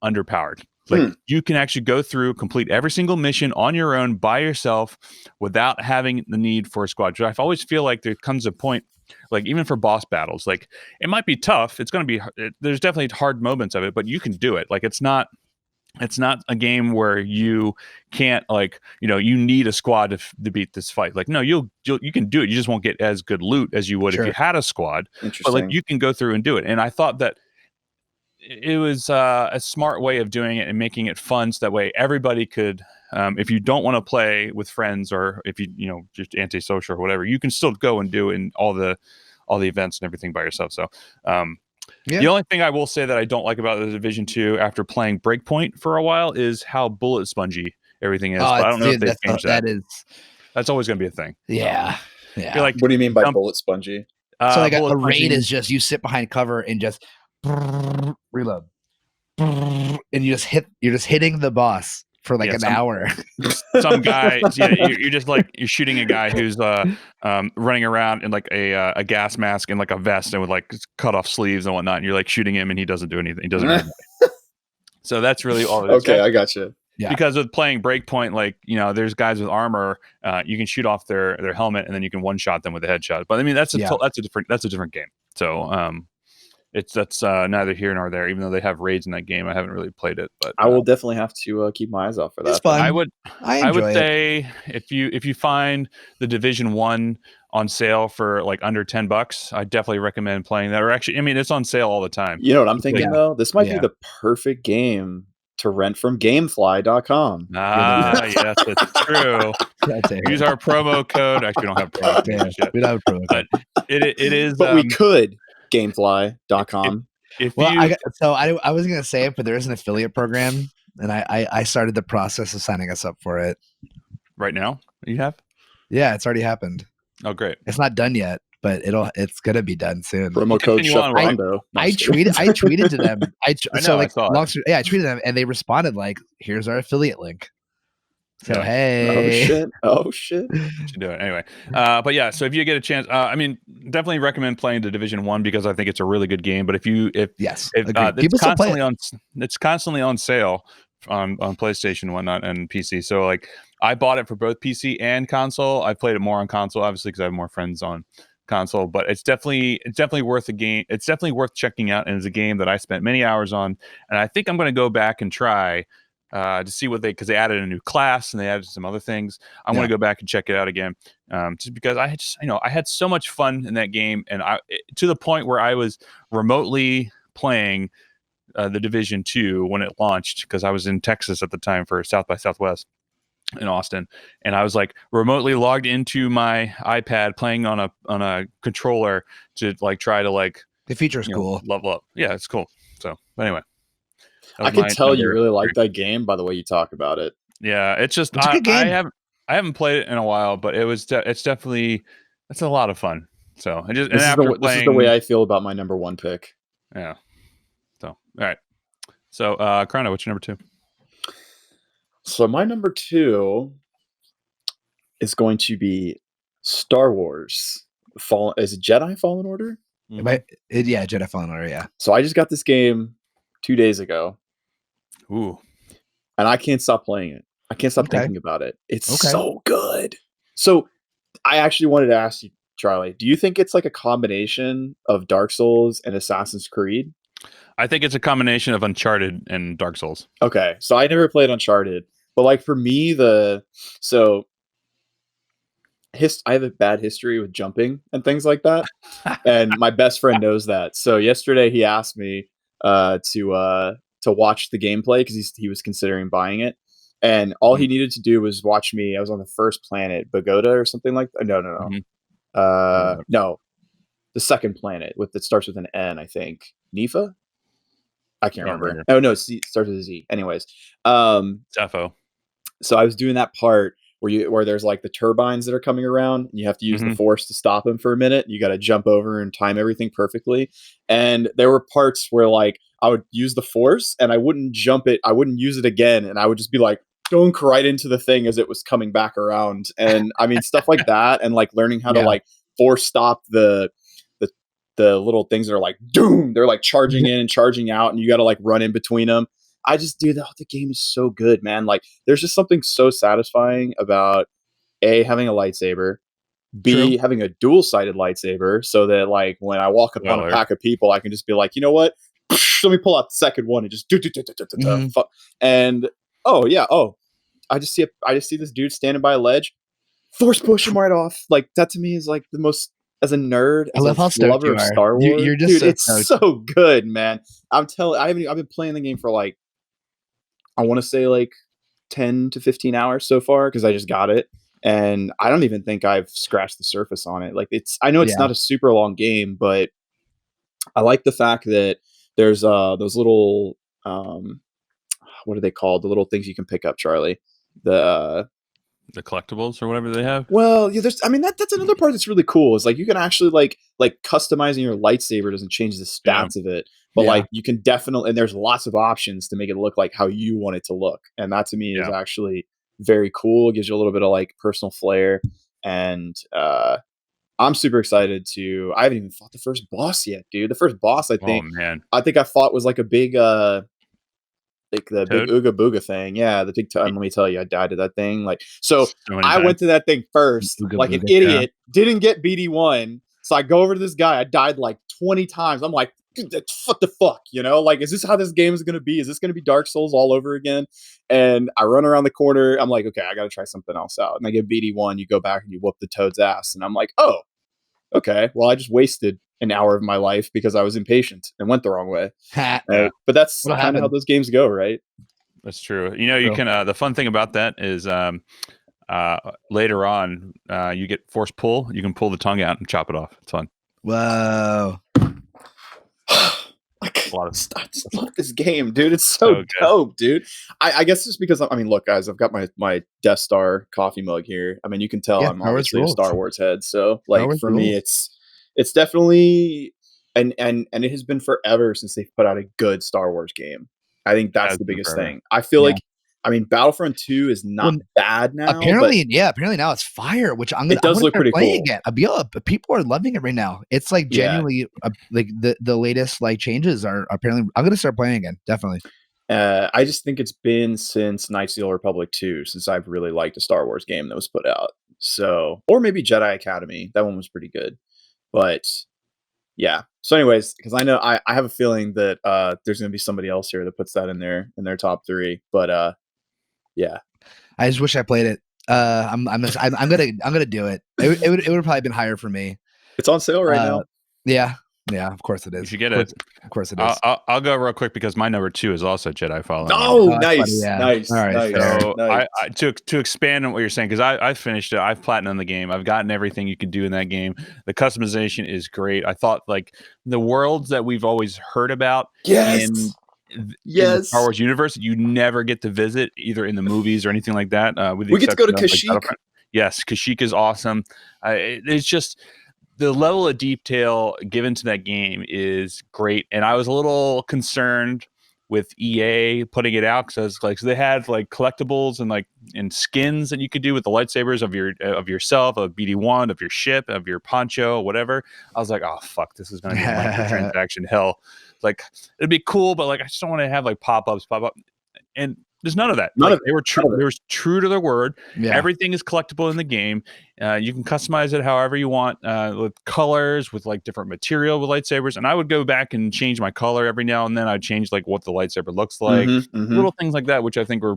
underpowered. Like you can actually go through, complete every single mission on your own by yourself without having the need for a squad. I always feel like there comes a point, like even for boss battles, like it might be tough. It's going to be, there's definitely hard moments of it, but you can do it. Like it's not a game where you can't you need a squad to beat this fight. Like, no, you can do it. You just won't get as good loot as you would if you had a squad. But like you can go through and do it. And I thought that it was a smart way of doing it and making it fun, so that way everybody could, if you don't want to play with friends, or if you just antisocial or whatever, you can still go and do it in all the events and everything by yourself. So the only thing I will say that I don't like about the Division 2 after playing Breakpoint for a while is how bullet spongy everything is. But I don't know if they've changed that. That's always going to be a thing. Yeah. Like, what do you mean by bullet spongy? So like a raid is just you sit behind cover and just reload, and you're just hitting the boss for like an hour. Some guy, you're just like you're shooting a guy who's running around in like a gas mask and like a vest and with like cut off sleeves and whatnot. And you're like shooting him, and he doesn't do anything. He doesn't. So that's really all it is. Okay, I got you. Yeah. Because with playing Breakpoint, like there's guys with armor, you can shoot off their helmet, and then you can one shot them with a headshot. But I mean that's a different game. So that's neither here nor there. Even though they have raids in that game, I haven't really played it. But I will definitely have to keep my eyes out for that. It's fun. I would say if you find the Division 1 on sale for like under $10, I definitely recommend playing that. Or actually, I mean, it's on sale all the time. You know what I'm thinking though? This might be the perfect game to rent from Gamefly.com. Yes, it's true. Use our promo code. Actually, we don't have promo code yet. We don't have a promo code. But it is. But we could. Gamefly.com. I was gonna say it, but there is an affiliate program, and I started the process of signing us up for it right now. You have? Yeah, it's already happened. Oh, great! It's not done yet, but it's gonna be done soon. Promo code ChefCrondo. I tweeted to them. I tweeted them, and they responded like, "Here's our affiliate link." So hey, oh shit, should do it anyway. But yeah, so if you get a chance, I mean, definitely recommend playing the Division 1 because I think it's a really good game. But it's constantly on sale on PlayStation and whatnot and PC. So like, I bought it for both PC and console. I played it more on console, obviously, because I have more friends on console. But it's definitely worth a game. It's definitely worth checking out, and it's a game that I spent many hours on. And I think I'm going to go back and try. To see because they added a new class and they added some other things. I want to go back and check it out again, just because I had so much fun in that game, and to the point where I was remotely playing the Division 2 when it launched, because I was in Texas at the time for South by Southwest in Austin, and I was like remotely logged into my iPad playing on a controller to like try to like The feature is cool. Level up. Yeah, it's cool. So anyway, I can tell you really like that game by the way you talk about it. Yeah, it's just it's a good game. I haven't played it in a while, but it's definitely a lot of fun. So this is the way I feel about my number 1 pick. Yeah. So all right. So Chrono, what's your number 2? So my number 2 is going to be Star Wars. Is it Jedi Fallen Order? Mm-hmm. Yeah, Jedi Fallen Order. Yeah. So I just got this game 2 days ago. Ooh. And I can't stop playing it. I can't stop thinking about it. It's so good. So I actually wanted to ask you, Charlie, do you think it's like a combination of Dark Souls and Assassin's Creed? I think it's a combination of Uncharted and Dark Souls. Okay, so I never played Uncharted, but like for me, I have a bad history with jumping and things like that, and my best friend knows that. So yesterday he asked me to watch the gameplay because he was considering buying it, and all he needed to do was watch me. I was on the first planet, Bogota or something like that. No. Mm-hmm. No, the second planet that starts with an N, I think. Nifa? I can't remember. Oh no, it starts with a Z. Anyways, Zepho. So I was doing that part where there's like the turbines that are coming around, and you have to use the force to stop them for a minute. You got to jump over and time everything perfectly. And there were parts where like I would use the force and I wouldn't jump it. I wouldn't use it again, and I would just be like dunk right into the thing as it was coming back around. And I mean stuff like that, and like learning how to like force stop the little things that are like doom, they're like charging in and charging out, and you got to like run in between them. I just the game is so good, man. Like there's just something so satisfying about A, having a lightsaber, B, having a dual-sided lightsaber, so that like when I walk upon a pack of people, I can just be like, you know what? Let me pull out the second one and just and I just see this dude standing by a ledge, force push him right off. Like that to me is like the most. As a nerd, as a lover of Star Wars, you're just dude, it's so good, man. I've been playing the game for like, I want to say like 10 to 15 hours so far because I just got it, and I don't even think I've scratched the surface on it. Like I know it's not a super long game, but I like the fact that there's those little what are they called? The little things you can pick up, Charlie. The collectibles or whatever they have. Well, yeah, that's another part that's really cool. Is like you can actually like customizing your lightsaber doesn't change the stats of it, but like you can definitely, and there's lots of options to make it look like how you want it to look, and that to me is actually very cool. It gives you a little bit of like personal flair, and I'm super excited to. I haven't even fought the first boss yet, dude. The first boss I think I fought was like a big like the Toad? big Ooga Booga thing. Yeah, the big toad. Let me tell you, I died to that thing. Like, so I went to that thing first, Ooga like Booga, an idiot, didn't get BD1. So I go over to this guy. I died like 20 times. I'm like, what the fuck? You know, like, is this how this game is going to be? Is this going to be Dark Souls all over again? And I run around the corner. I'm like, okay, I got to try something else out. And I get BD1. You go back and you whoop the toad's ass. And I'm like, oh, okay. Well, I just wasted an hour of my life because I was impatient and went the wrong way. But that's kind of how those games go, right? That's true. You know, you can. The fun thing about that is later on, you get force pull. You can pull the tongue out and chop it off. It's fun. Whoa. I just love this game, dude. It's so dope, dude. I guess just because I mean, look, guys, I've got my Death Star coffee mug here. I mean, you can tell I'm obviously a Star Wars head. So, like, for me, it's definitely and it has been forever since they've put out a good Star Wars game. I think that's the biggest thing. I feel like, I mean, Battlefront 2 is not bad now. Apparently now it's fire, which it does look pretty cool. Again. People are loving it right now. It's like genuinely like the latest like changes are apparently. I'm gonna start playing again. Definitely. I just think it's been since Knights of the Old Republic 2 since I've really liked a Star Wars game that was put out. So, or maybe Jedi Academy. That one was pretty good, but. Yeah. So anyways, because I know I have a feeling that there's gonna be somebody else here that puts that in their top 3. But yeah. I just wish I played it. I'm gonna do it. It would have probably been higher for me. It's on sale right now. Yeah. Yeah, of course it is. You should get it. Of course it is. I'll go real quick because my number 2 is also Jedi Fallen Order. Oh, nice, yeah. Nice. All right, nice. So nice. I to expand on what you're saying, because I finished it, I've platinumed the game, I've gotten everything you can do in that game. The customization is great. I thought like the worlds that we've always heard about in the Star Wars universe, you never get to visit either in the movies or anything like that. We get to go to Kashyyyk. Like yes, Kashyyyk is awesome. It's just the level of detail given to that game is great, and I was a little concerned with EA putting it out because so they had like collectibles and skins that you could do with the lightsabers of yourself, of BD1, of your ship, of your poncho, whatever. I was like, oh fuck, this is going to be a microtransaction hell. Like it'd be cool, but like I just don't want to have like pop up, and there's none of that. They were true. They were true to their word. Yeah. Everything is collectible in the game. You can customize it however you want with colors, with like different material with lightsabers. And I would go back and change my color every now and then. I'd change like what the lightsaber looks like, little things like that, which I think were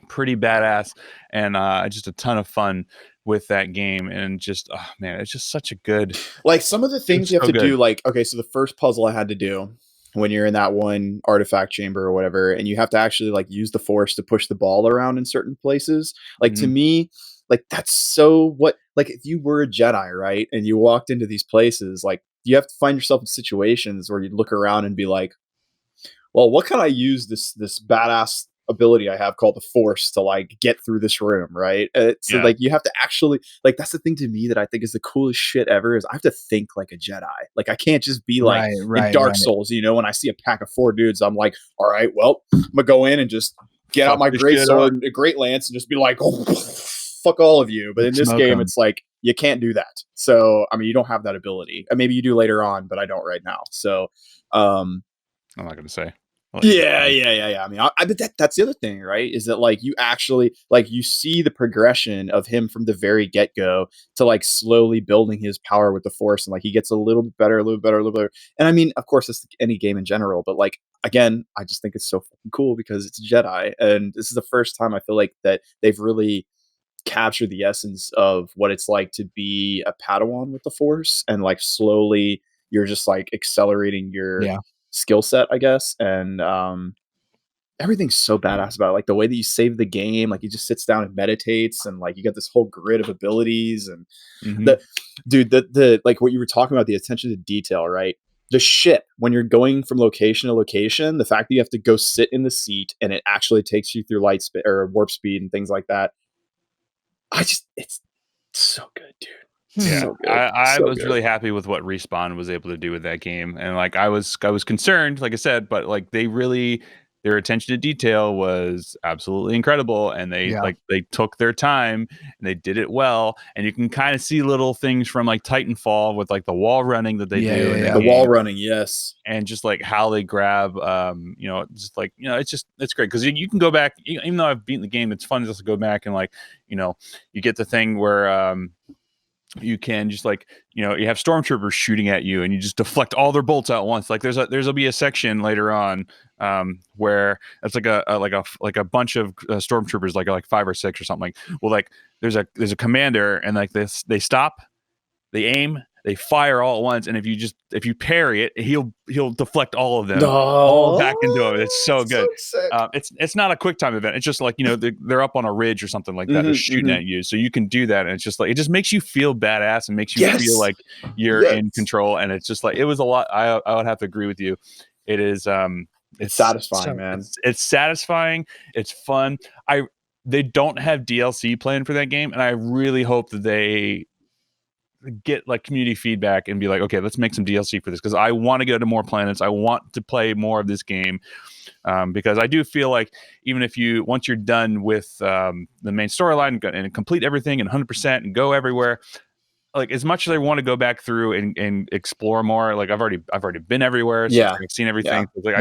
pretty badass and just a ton of fun with that game. And just man, it's just such a good. Like some of the things you have to do. Like okay, so the first puzzle I had to do. When you're in that one artifact chamber or whatever, and you have to actually like use the force to push the ball around in certain places. Like to me, like that's so what, like if you were a Jedi, right? And you walked into these places, like you have to find yourself in situations where you look around and be like, well, what can I use this badass ability I have called the force to like get through this room, right? So like you have to actually like that's the thing to me that I think is the coolest shit ever is I have to think like a Jedi. Like I can't just be like in Dark Souls, you know, when I see a pack of 4 dudes, I'm like, all right, well, I'm gonna go in and just get out my great sword and a great lance and just be like, oh, fuck all of you. But in this game, it's like you can't do that. So I mean, you don't have that ability. Maybe you do later on, but I don't right now. So I'm not gonna say. Yeah. I mean, I bet that's the other thing, right? Is that like you actually like you see the progression of him from the very get go to like slowly building his power with the force, and like he gets a little bit better, a little better. And I mean, of course, it's any game in general, but like again, I just think it's so fucking cool because it's Jedi, and this is the first time I feel like that they've really captured the essence of what it's like to be a Padawan with the force, and like slowly you're just like accelerating your skill set, I guess, and everything's so badass about it. Like the way that you save the game, like he just sits down and meditates, and like you got this whole grid of abilities, and the like what you were talking about, the attention to detail, right? The ship when you're going from location to location, the fact that you have to go sit in the seat and it actually takes you through light speed or warp speed and things like that. It's so good, dude. Yeah, so I was really happy with what Respawn was able to do with that game, and like I was concerned, like I said, but like their attention to detail was absolutely incredible, and they took their time and they did it well, and you can kind of see little things from like Titanfall with like the wall running that they do, the wall running, yes, and just like how they grab, just like it's great because you can go back, even though I've beaten the game, it's fun just to go back and like you get the thing where you can just like you have stormtroopers shooting at you and you just deflect all their bolts at once. Like there'll be a section later on where it's like a bunch of stormtroopers, like 5 or 6 or something. Like well, like there's a commander and like this, they stop, they aim, they fire all at once, and if you parry it, he'll deflect all of them all back into it. It's so good. So it's not a quick time event. It's just like they're up on a ridge or something like that. They're shooting at you, so you can do that, and it's just like it just makes you feel badass and makes you feel like you're in control. And it's just like it was a lot. I would have to agree with you. It is it's satisfying, man. It's satisfying. It's fun. They don't have DLC planned for that game, and I really hope that they get like community feedback and be like, okay, let's make some DLC for this because I want to go to more planets. I want to play more of this game because I do feel like even if once you're done with the main storyline and complete everything and 100% and go everywhere, like as much as I want to go back through and explore more, like I've already been everywhere, so I've seen everything. Like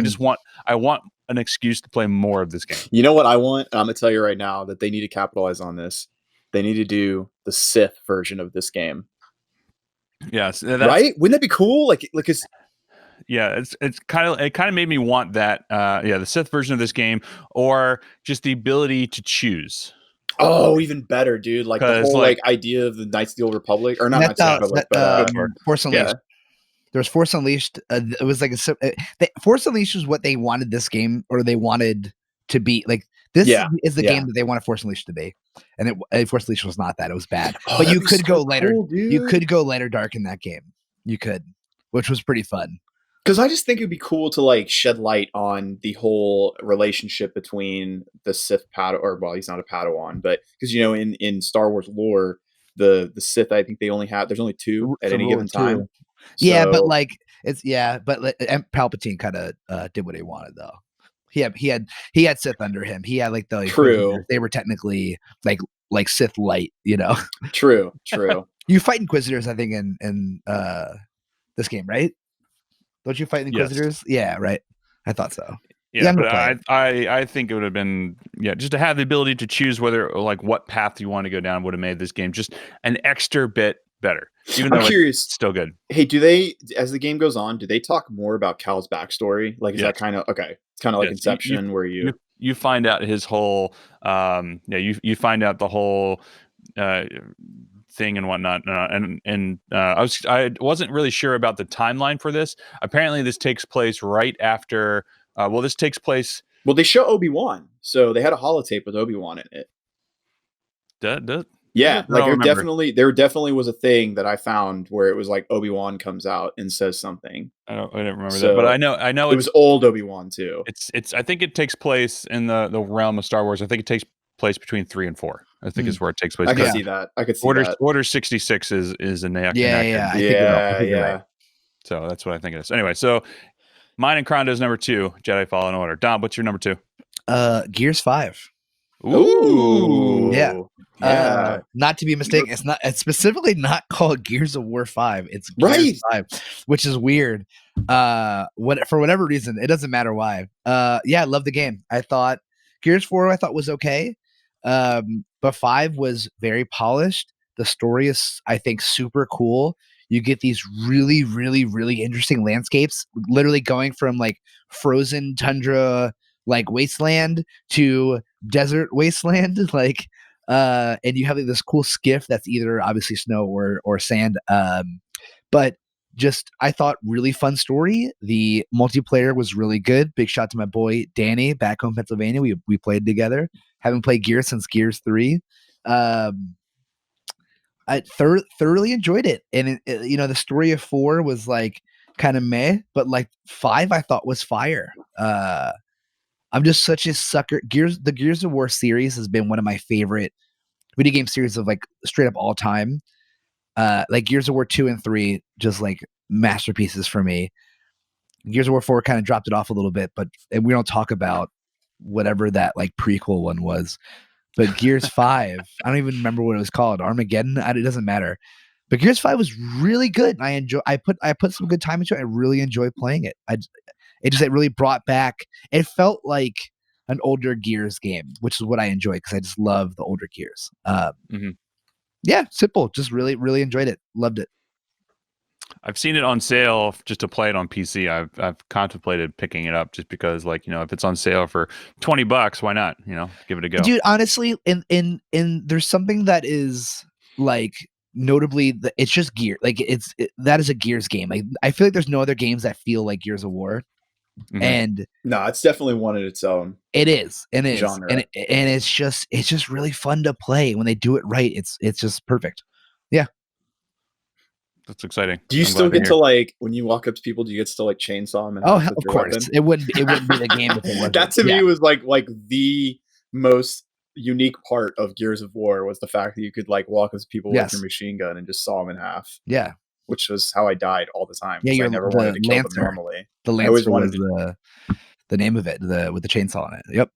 I want an excuse to play more of this game. You know what I want? I'm gonna tell you right now that they need to capitalize on this. They need to do the Sith version of this game. Yes, right? Wouldn't that be cool? Like it's it kind of made me want that. The Sith version of this game, or just the ability to choose. Oh, even better, dude! Like the whole like idea of the Knights of the Old Republic, or not Knights of the Old Republic, but Force Unleashed. There was Force Unleashed. It was like Force Unleashed was what they wanted this game, or they wanted to be. Like this is the game that they wanted Force Unleashed to be, and Force Unleashed was not that. It was bad. But you could go lighter. You could go lighter dark in that game. You could, which was pretty fun. Because I just think it'd be cool to like shed light on the whole relationship between the Sith Padawan, he's not a Padawan, but because in Star Wars lore, the Sith, I think there's only two at any given time. Yeah, so, but like and Palpatine kind of did what he wanted though. He had Sith under him. He had like the True. They were technically like Sith light, True. You fight Inquisitors, I think, in this game, right? Don't you fight Inquisitors? Yes. Yeah, right. I thought so. Yeah, but I think it would have been just to have the ability to choose whether like what path you want to go down would have made this game just an extra bit better. Even though I'm curious, it's still good. Hey, do they, as the game goes on, do they talk more about Cal's backstory? Like, is that kind of okay? It's kind of like Inception, where you find out his whole you find out the whole thing and whatnot, I wasn't really sure about the timeline for this. Apparently, this takes place right after. This takes place. Well, they show Obi-Wan, so they had a holotape with Obi-Wan in it. Yeah, like there definitely was a thing that I found where it was like Obi-Wan comes out and says something. I didn't remember that, but I know it was old Obi-Wan too. It's I think it takes place in the realm of Star Wars. I think it takes place between 3 and 4. I think is where it takes place. I could see that. Order 66 is an Yeah. So that's what I think it is. Anyway, so mine and Crondo's number 2, Jedi Fallen Order. Dom, what's your number 2? Gears 5. Ooh. Yeah. Not to be mistaken, it's specifically not called Gears of War 5. It's Gears 5, which is weird. For whatever reason, it doesn't matter why. I love the game. I thought Gears 4 was okay. But 5 was very polished. The story is, I think, super cool. You get these really, really, really interesting landscapes, literally going from like frozen tundra, like wasteland to desert wasteland, and you have like, this cool skiff that's either obviously snow or sand. But just, I thought, really fun story. The multiplayer was really good. Big shout to my boy Danny back home in Pennsylvania. We played together. Haven't played Gears since Gears 3. I thoroughly enjoyed it, and the story of 4 was like kind of meh, but like 5 I thought was fire. I'm just such a sucker. The Gears of War series has been one of my favorite video game series of like straight up all time. Like Gears of War 2 and 3, just like masterpieces for me. Gears of War 4 kind of dropped it off a little bit, and we don't talk about whatever that like prequel one was. But Gears 5, I don't even remember what it was called. Armageddon? It doesn't matter. But Gears 5 was really good. And I put some good time into it. I really enjoyed playing it. It really brought back, it felt like an older Gears game, which is what I enjoy because I just love the older Gears. Yeah, simple. Just really, really enjoyed it. Loved it. I've seen it on sale just to play it on PC. I've contemplated picking it up just because, like, if it's on sale for $20, why not? Give it a go. Dude, honestly, in there's something that is like notably it's just Gear. Like that is a Gears game. Like I feel like there's no other games that feel like Gears of War. Mm-hmm. And no, it's definitely one in its own. It is, genre. and it's just really fun to play when they do it right. It's just perfect. Yeah. That's exciting. Do you still get to like when you walk up to people? Do you get to still like chainsaw them? Of course, weapon? It wouldn't be the game. If it wasn't. That to me was like the most unique part of Gears of War was the fact that you could like walk up to people with your machine gun and just saw them in half. Yeah, which was how I died all the time. Yeah, I never wanted to kill them normally. The Lancer was the name of it. With the chainsaw on it. Yep.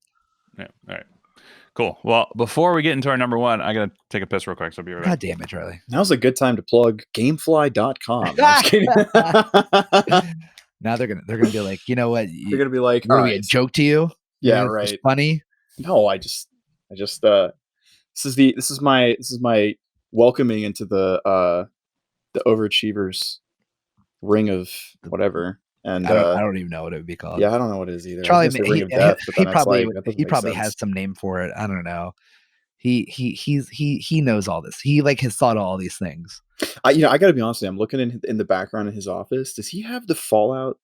Yeah. All right. Cool. Well, before we get into our number 1, I got to take a piss real quick, so I'll be right back. God damn it, Charlie. Now's a good time to plug Gamefly.com. Now they're gonna be like, you know what? They're gonna be like, all right, a joke to you? Yeah, right. It's funny. No, I just this is my welcoming into the overachievers ring of whatever. And I don't even know what it would be called. Yeah, I don't know what it is either. Charlie, he probably has some name for it. I don't know. He knows all this. He like has thought of all these things. I got to be honest with you, I'm looking in the background in his office. Does he have the Fallout?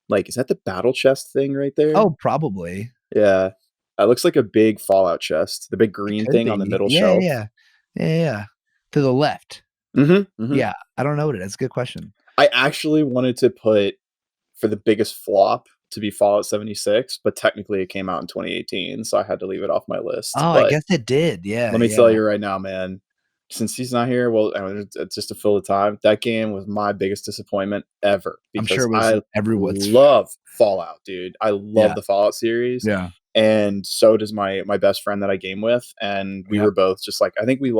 Like, is that the battle chest thing right there? Oh, probably. Yeah. It looks like a big Fallout chest. The big green thing on the middle shelf. Yeah. To the left. Mm-hmm. Yeah. I don't know what it is. Good question. I actually wanted to put for the biggest flop to be Fallout 76, but technically it came out in 2018, so I had to leave it off my list. Oh, but I guess it did. Yeah. Let me tell you right now, man. Since he's not here, well, it's just to fill the time. That game was my biggest disappointment ever. I'm sure it was everyone's. Love Fallout, dude. I love the Fallout series. Yeah. And so does my best friend that I game with, and we were both just like, I think we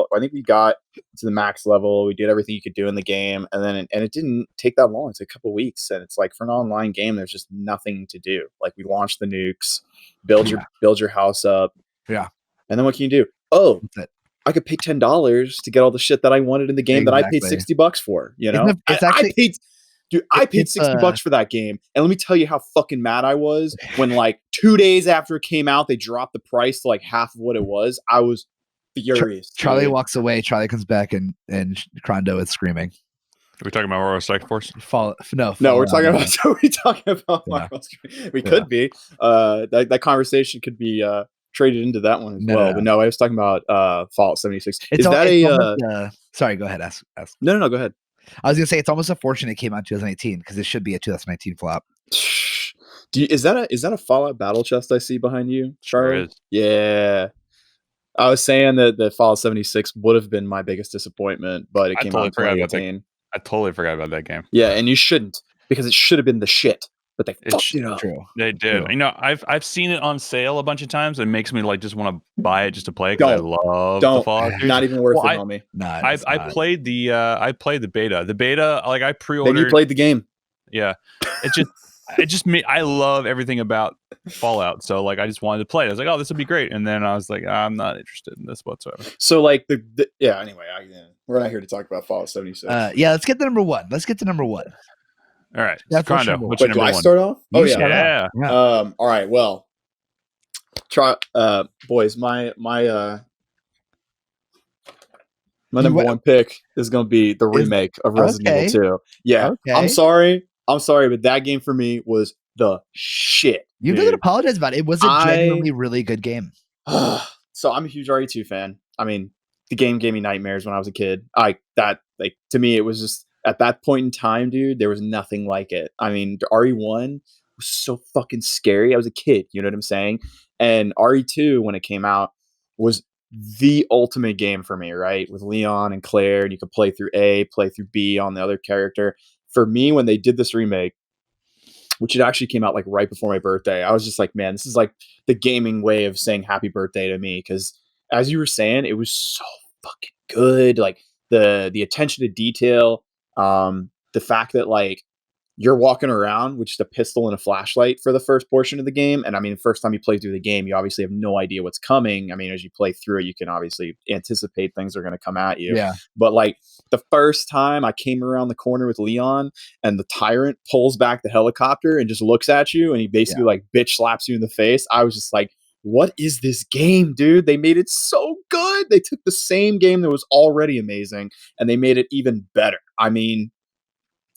got to the max level. We did everything you could do in the game, and then it didn't take that long. It's a couple weeks, and it's like for an online game, there's just nothing to do. Like we launched the nukes, build your house up, and then what can you do? Oh, I could pay $10 to get all the shit that I wanted in the game that I paid $60 for. You know, I paid $60 for that game, and let me tell you how fucking mad I was when, like, 2 days after it came out, they dropped the price to like half of what it was. I was furious. Charlie walks away. Charlie comes back, and Crondo is screaming. Are we talking about Royal Strike Force? No, we're talking about. We could be. That conversation could be traded into that one as well. No. But no, I was talking about Fallout 76. Sorry, go ahead. Ask. No, go ahead. I was gonna say it's almost unfortunate it came out in 2018 because it should be a 2019 flop. Is that a Fallout battle chest I see behind you, Charlie? Sure is. Yeah. I was saying that the Fallout 76 would have been my biggest disappointment, but it came out in 2018. I totally forgot about that game. Yeah, and you shouldn't, because it should have been the shit. But they fucked it up. True. They did. True. I've seen it on sale a bunch of times. It makes me like just want to buy it just to play because I love the Fallout series. Not even worth it, homie. I played the beta. The beta, like I pre-ordered. Then you played the game. Yeah, it just made. I love everything about Fallout. So like I just wanted to play it. I was like, oh, this would be great. And then I was like, I'm not interested in this whatsoever. So like anyway, we're not here to talk about Fallout 76. Let's get to number one. All right, ChefCrondo. What's your number one? Do I start off? Oh yeah. All right. Well, try, boys. My number one pick is going to be the remake of Resident Evil 2. Yeah, okay. I'm sorry, but that game for me was the shit. You didn't apologize about it. It was a genuinely really good game. So I'm a huge RE2 fan. I mean, the game gave me nightmares when I was a kid. To me, it was just. At that point in time, dude, there was nothing like it. I mean, RE1 was so fucking scary. I was a kid, you know what I'm saying? And RE2, when it came out, was the ultimate game for me, right? With Leon and Claire, and you could play through A, play through B on the other character. For me, when they did this remake, which it actually came out like right before my birthday, I was just like, man, this is like the gaming way of saying happy birthday to me. Because as you were saying, it was so fucking good. Like the attention to detail. The fact that like you're walking around with just a pistol and a flashlight for the first portion of the game. And I mean, the first time you play through the game, you obviously have no idea what's coming. I mean, as you play through it, you can obviously anticipate things are going to come at you. Yeah. But like the first time I came around the corner with Leon and the tyrant pulls back the helicopter and just looks at you and he basically like bitch slaps you in the face. I was just like, what is this game, dude? They made it so good. They took the same game that was already amazing and they made it even better. I mean,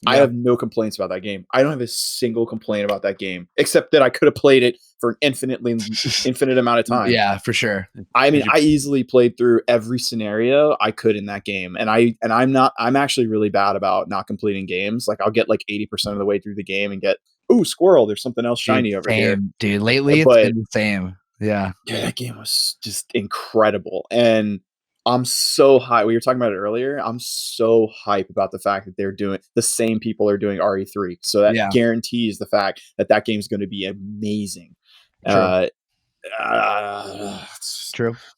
I have no complaints about that game. I don't have a single complaint about that game, except that I could have played it for an infinite amount of time. Yeah, for sure. I mean, I easily played through every scenario I could in that game. And I'm actually really bad about not completing games. Like I'll get like 80% of the way through the game and get, ooh, squirrel, there's something else shiny over here. Dude, lately it's been the same. Yeah. Yeah, that game was just incredible. And I'm so hyped. We were talking about it earlier. I'm so hyped about the fact that they're doing the same people are doing RE3. So that guarantees the fact that that game's going to be amazing. True.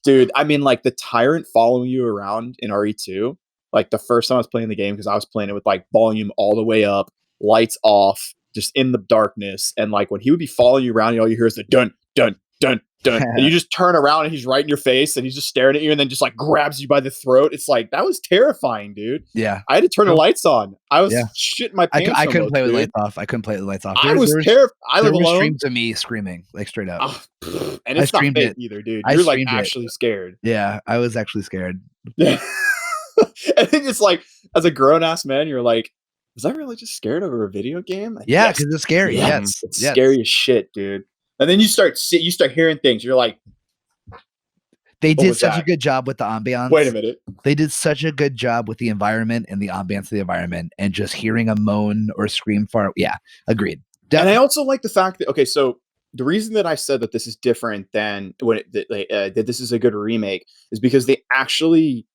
Dude, I mean, like the tyrant following you around in RE2, like the first time I was playing the game, because I was playing it with like volume all the way up, lights off, just in the darkness. And like when he would be following you around, all you hear is the dun, dun, dun, dun. And you just turn around and he's right in your face and he's just staring at you and then just like grabs you by the throat. It's like, that was terrifying, dude. Yeah. I had to turn the lights on. I was shitting my pants. I couldn't play with lights off. I couldn't play with lights off. I was terrified. I live alone. Streams of me screaming, like straight up. And it's not fake either, dude. You're like actually scared. Yeah, I was actually scared. And then it's like, as a grown ass man, you're like, was I really just scared over a video game? Like, yeah, because it's scary. Yes, it's scary as shit, dude. And then you start hearing things. You're like, they did such a good job with the ambiance. Wait a minute. They did such a good job with the environment and the ambiance of the environment, and just hearing a moan or scream far. Yeah, agreed. And I also like the fact that, okay, so the reason that I said that this is different than that this is a good remake is because they actually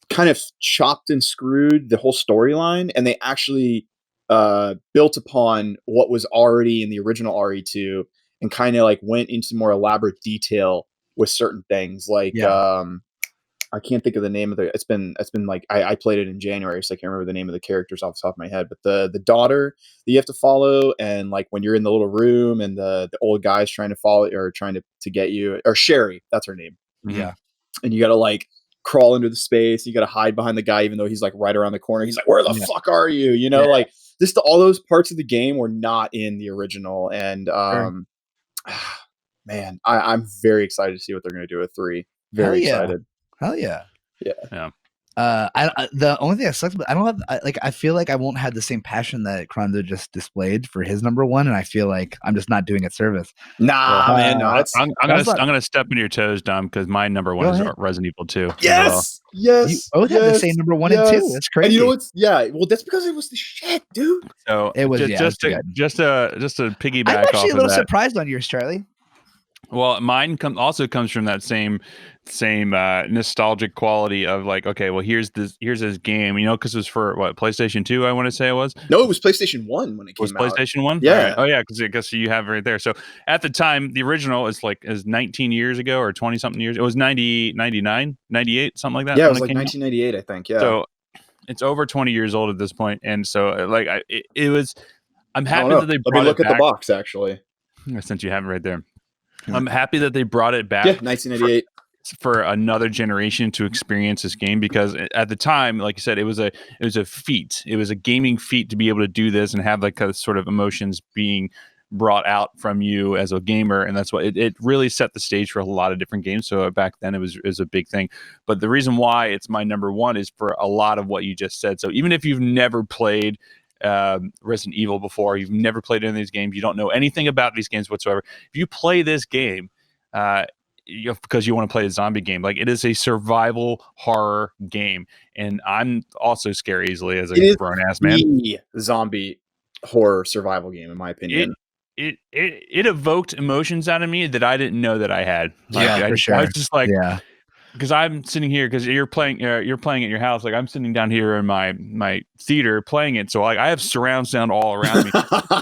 kind of chopped and screwed the whole storyline, and they actually built upon what was already in the original RE2 and kind of like went into more elaborate detail with certain things. Like, I can't think of the name of it's been like, I played it in January, so I can't remember the name of the characters off the top of my head, but the daughter that you have to follow, and like when you're in the little room and the old guy's trying to follow or trying to get you, or Sherry, that's her name. Yeah. And you got to like crawl into the space. You got to hide behind the guy, even though he's like right around the corner. He's like, where the fuck are you? You know, like just all those parts of the game were not in the original. And, man, I'm very excited to see what they're going to do with 3. Very excited. Hell yeah. Yeah. The only thing that sucks, but I don't have I feel like I won't have the same passion that ChefCrondo just displayed for his number 1, and I feel like I'm just not doing it service. Man, no, I'm gonna step into your toes, Dom, because my number 1 is Resident Evil 2. Yes, you both have the same number 1 and 2. That's crazy. And you know what's well, that's because it was the shit, dude. So it was just to piggyback. I'm actually off a little of that, surprised on yours, Charlie. Well, mine also comes from that same nostalgic quality of like, okay, well, here's his game, because it was for what, PlayStation 2, I want to say it was. No, it was PlayStation 1 when it came out. Was PlayStation 1? Yeah. Right. Oh yeah, because I guess you have it right there. So at the time, the original is 19 years ago or 20 something years. It was 99, 98, something like that. Yeah, it was like 1998, I think. Yeah. So it's over 20 years old at this point, and so it was. I'm happy that they brought it back. Let me look at the box, actually. Since you have it right there. I'm happy that they brought it back. Yeah, 1998 for another generation to experience this game, because at the time, like you said, it was a feat. It was a gaming feat to be able to do this and have like sort of emotions being brought out from you as a gamer, and that's what it really set the stage for a lot of different games. So back then it was a big thing. But the reason why it's my number 1 is for a lot of what you just said. So even if you've never played Resident Evil before, you've never played any of these games, you don't know anything about these games whatsoever, if you play this game because you want to play a zombie game, like, it is a survival horror game, and I'm also scary easily as a grown-ass man. Zombie horror survival game, in my opinion. It evoked emotions out of me that I didn't know that I had. For sure. I was just like, because I'm sitting here, because you're playing at your house. Like, I'm sitting down here in my theater playing it. So like, I have surround sound all around me.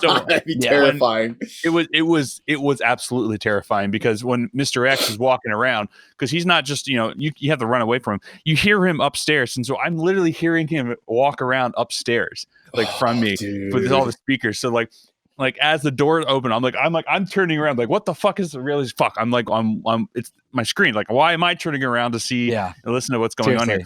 So that'd be terrifying. It was absolutely terrifying, because when Mr. X is walking around, because he's not just, you have to run away from him. You hear him upstairs. And so I'm literally hearing him walk around upstairs, from me, with all the speakers. So like as the doors open, I'm turning around, like, what the fuck is the real fuck? I'm like, it's my screen. Like, why am I turning around to see and listen to what's going on here?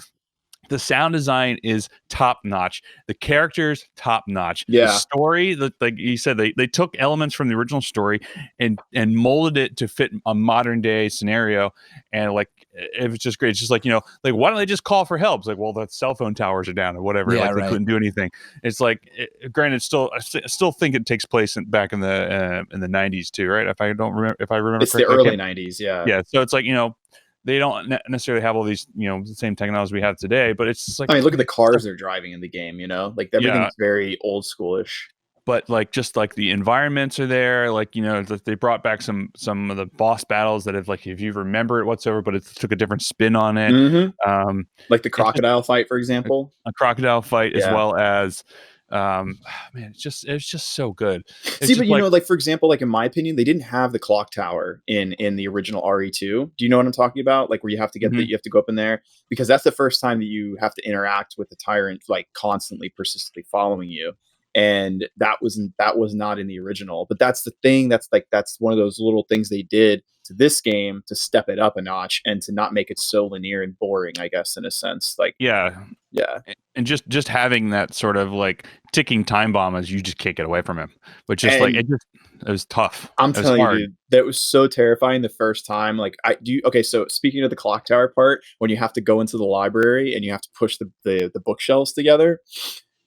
The sound design is top notch. The characters, top notch. Yeah. The story, like you said, they took elements from the original story and molded it to fit a modern day scenario. And like, it was just great. It's just like, like, why don't they just call for help? It's like, well, the cell phone towers are down or whatever. Yeah, they couldn't do anything. It's like, granted, I still think it takes place back in the 90s too, right? If I remember, it's correctly, the early 90s. Yeah. Yeah. So it's like, they don't necessarily have all these, the same technology we have today, but it's just like, I mean, look at the cars they're driving in the game, like everything's very old schoolish. But like, just like the environments are there, like, they brought back some of the boss battles that have, like, if you remember it whatsoever, but it took a different spin on it. Mm-hmm. Like the crocodile fight, for example. A crocodile fight, as well as man, it's just so good. See, but like, for example, like, in my opinion, they didn't have the clock tower in the original RE2. Do you know what I'm talking about? Like, where you have to get you have to go up in there, because that's the first time that you have to interact with the tyrant, like, constantly, persistently following you. and that was not in the original. But that's the thing. That's one of those little things they did to this game to step it up a notch and to not make it so linear and boring, I guess, in a sense. Like, yeah. And just having that sort of like ticking time bomb as you just can't get away from him, which is like it was tough. I'm telling you, dude, that was so terrifying the first time. Like, okay, so speaking of the clock tower part, when you have to go into the library and you have to push the bookshelves together,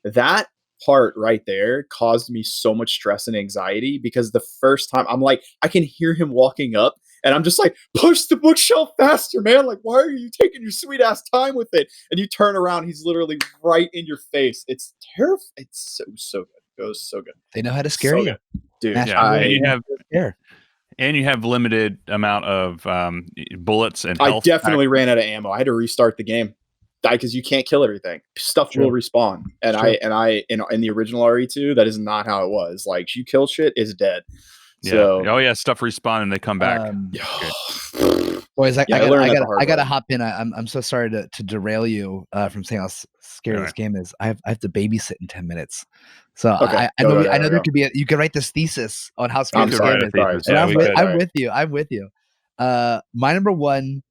that part right there caused me so much stress and anxiety, because the first time I'm like, I can hear him walking up and I'm just like, push the bookshelf faster, man. Like, why are you taking your sweet ass time with it? And you turn around, he's literally right in your face. It's terrifying. It's so good. It goes so good. They know how to scare you. Good. Dude, and you have limited amount of bullets and health. I definitely ran out of ammo. I had to restart the game because you can't kill everything. Stuff will respawn. And in the original RE2, that is not how it was. Like, you kill shit, it's dead. Yeah. So, stuff respawn and they come back. Boys, I gotta hop in. I'm so sorry to derail you from saying how scary this game is. I have to babysit in 10 minutes. So I know there could be you could write this thesis on how scary this game is. I'm with you. My number one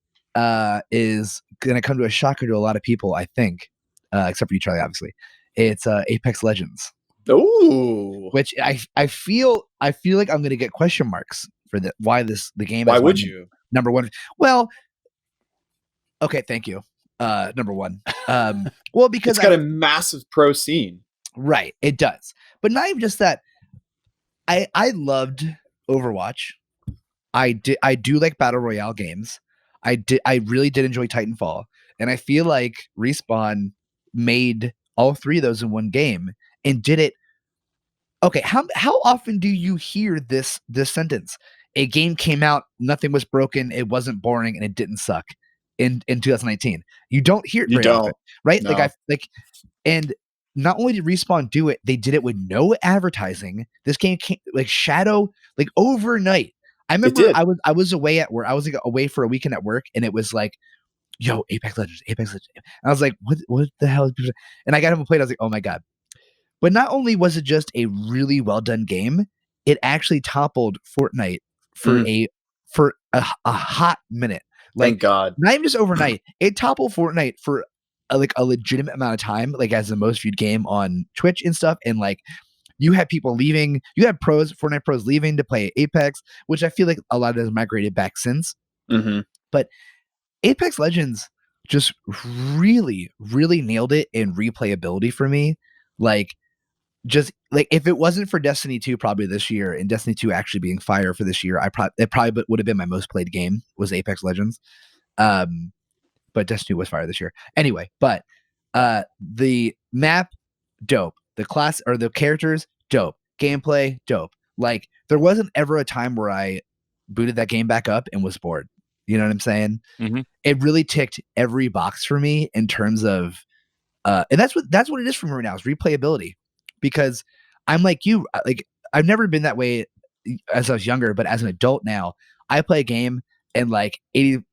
is gonna come to a shocker to a lot of people, I think, except for you, Charlie, obviously. It's Apex Legends. Ooh. Which I feel like I'm gonna get question marks for the game. Why would you? Number one. Well, okay, thank you. Number one. Well, because it's got a massive pro scene. Right, it does. But not even just that. I loved Overwatch. I do like battle royale games. I really did enjoy Titanfall, and I feel like Respawn made all three of those in one game and did it. Okay, how often do you hear this sentence? A game came out, nothing was broken, it wasn't boring, and it didn't suck in 2019. You don't hear it very often, right? No. And not only did Respawn do it, they did it with no advertising. This game came like Shadow, like overnight. I remember I was away at work. I was like away for a weekend at work, and it was like, yo, Apex Legends. And I was like, what the hell is this? And I got him a play. I was like, oh my God. But not only was it just a really well done game, it actually toppled Fortnite for a hot minute. Like, thank God. Not even just overnight. It toppled Fortnite for a legitimate amount of time, like as the most viewed game on Twitch and stuff. And like, you had people leaving. You had Fortnite pros leaving to play Apex, which I feel like a lot of has migrated back since. Mm-hmm. But Apex Legends just really, really nailed it in replayability for me. Like, just like if it wasn't for Destiny 2 probably this year, and Destiny 2 actually being fire for this year, it probably would have been my most played game was Apex Legends. But Destiny was fire this year anyway. But the map, dope. The class or the characters, dope. Gameplay, dope. Like, there wasn't ever a time where I booted that game back up and was bored. You know what I'm saying? Mm-hmm. It really ticked every box for me in terms of and that's what it is for me right now, is replayability. Because I'm like you, like I've never been that way as I was younger, but as an adult now, I play a game and like 80%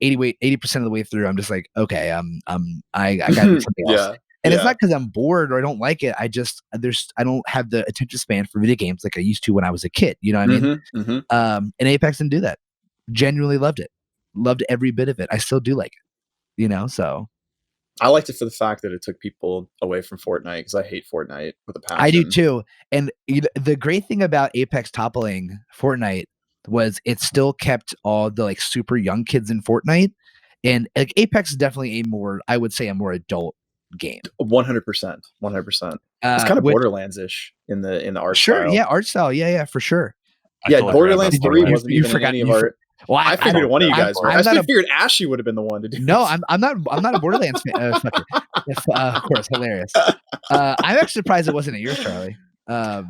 of the way through, I'm just like, okay, I gotta do something else. And it's not because I'm bored or I don't like it. I don't have the attention span for video games like I used to when I was a kid. You know what I mean? Mm-hmm. And Apex didn't do that. Genuinely loved it. Loved every bit of it. I still do like it. You know, so. I liked it for the fact that it took people away from Fortnite, because I hate Fortnite with a passion. I do too. And the great thing about Apex toppling Fortnite was it still kept all the like super young kids in Fortnite. And like Apex is definitely I would say a more adult game. 100%. 100%. It's kind of Borderlands-ish in the art style. Sure, yeah, art style. Yeah, for sure. Borderlands 3 wasn't even in any of our... Well, I figured one of you guys were. I figured Ashley would have been the one to do. No, I'm not a Borderlands fan. Of course, hilarious. I'm actually surprised it wasn't at yours, Charlie. I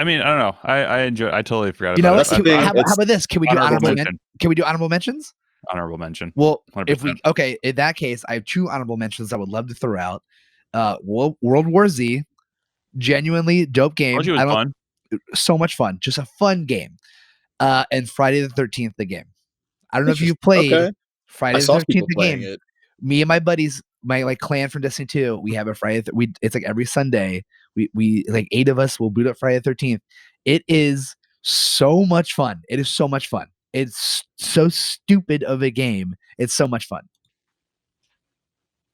mean, I don't know. I enjoy. I totally forgot. You know, about it. How about this? Can we do honorable mention? Can we do honorable mentions? Honorable mention. Well, 100%. In that case, I have two honorable mentions I would love to throw out. World War Z, genuinely dope game. Fun. So much fun, just a fun game. And Friday the 13th, the game. I don't know if you played Friday the 13th, the game. Me and my buddies my like clan from Destiny 2, we have a Friday. It's like every Sunday. We like 8 of us will boot up Friday the 13th. It is so much fun. It is so much fun. It's so stupid of a game. It's so much fun.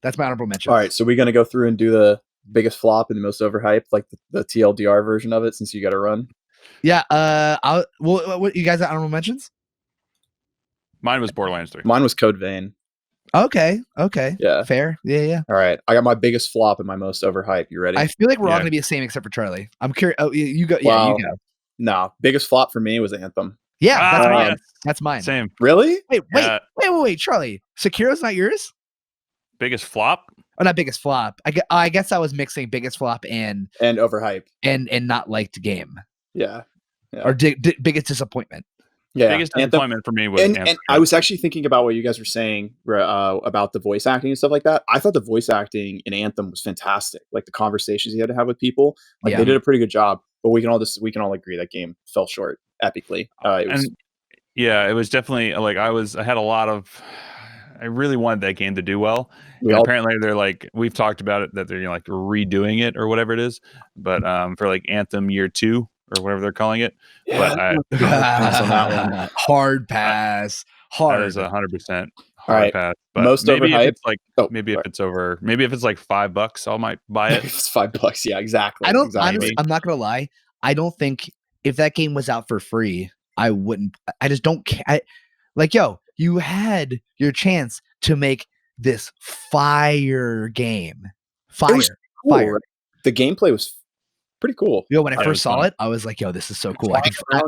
That's my honorable mention. All right, so we're gonna go through and do the biggest flop and the most overhyped, like the TLDR version of it, since you got to run. Yeah. What you guys got honorable mentions? Mine was Borderlands 3. Mine was Code Vein. Okay. Yeah. Fair. Yeah. All right, I got my biggest flop and my most overhyped. You ready? I feel like we're all gonna be the same except for Charlie. I'm curious. Oh, you go. Well, yeah, you go. No, biggest flop for me was Anthem. Yeah, that's mine. Same. Really? Wait, Charlie. Sekiro's not yours? Biggest flop? Oh, not biggest flop. I guess I was mixing biggest flop and overhyped and not liked game. Yeah. Or biggest disappointment. Yeah, biggest disappointment for me was and I was actually thinking about what you guys were saying about the voice acting and stuff like that. I thought the voice acting in Anthem was fantastic. Like the conversations you had to have with people, like they did a pretty good job. But we can all agree that game fell short epically. It was definitely like I really wanted that game to do well. Apparently they're like, we've talked about it, that they're like redoing it or whatever it is, but for like Anthem Year 2 or whatever they're calling it. Yeah, but hard pass. Hard. That is 100% hard pass. But most maybe overhyped. If it's like maybe if it's like $5, I might buy it. It's $5. Yeah, exactly. Honestly, I'm not gonna lie. I don't think if that game was out for free, I wouldn't. I just don't care. You had your chance to make this fire game. Fire. Right? The gameplay was pretty cool. When I first saw it, I was like, this is so cool.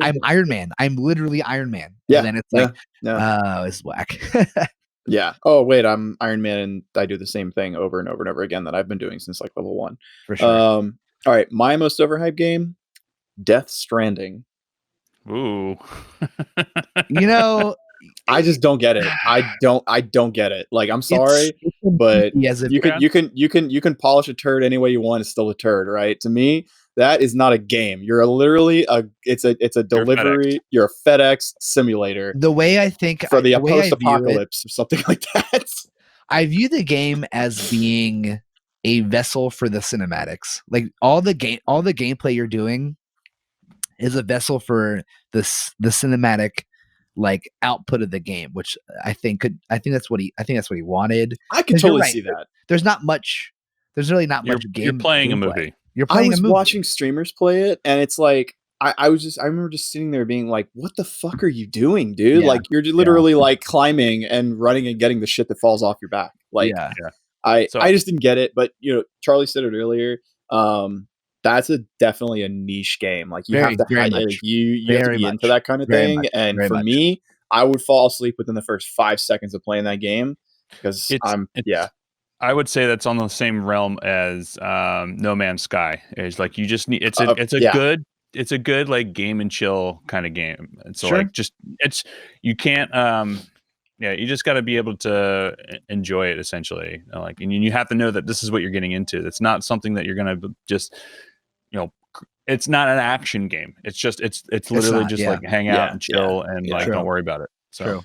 I'm Iron Man. I'm literally Iron Man. Yeah. And then it's like, it's whack. Yeah. Oh, wait, I'm Iron Man and I do the same thing over and over and over again that I've been doing since like level 1. For sure. All right. My most overhyped game, Death Stranding. Ooh. I just don't get it. I don't get it. Like, I'm sorry, but you can polish a turd any way you want. It's still a turd, right? To me, that is not a game. You're literally it's a delivery. You're a FedEx simulator. The way I think for the post-apocalypse or something like that. I view the game as being a vessel for the cinematics. Like all the gameplay you're doing is a vessel for the cinematic like output of the game, which I think that's what he wanted. I can totally see that. There's really not much game. You're playing gameplay. A movie. I was watching streamers play it, and it's like I remember just sitting there being like, what the fuck are you doing, dude? Yeah. Like you're literally like climbing and running and getting the shit that falls off your back. Like I just didn't get it. But Charlie said it earlier. That's definitely a niche game. Like you have to be into that kind of thing. And for me, I would fall asleep within the first 5 seconds of playing that game because I would say that's on the same realm as No Man's Sky. It's like you just need it's a good like game and chill kind of game. And so you can't you just got to be able to enjoy it essentially. Like, and you have to know that this is what you're getting into. It's not something that you're going to just, it's not an action game. It's just, it's literally like hang out and chill and don't worry about it. So,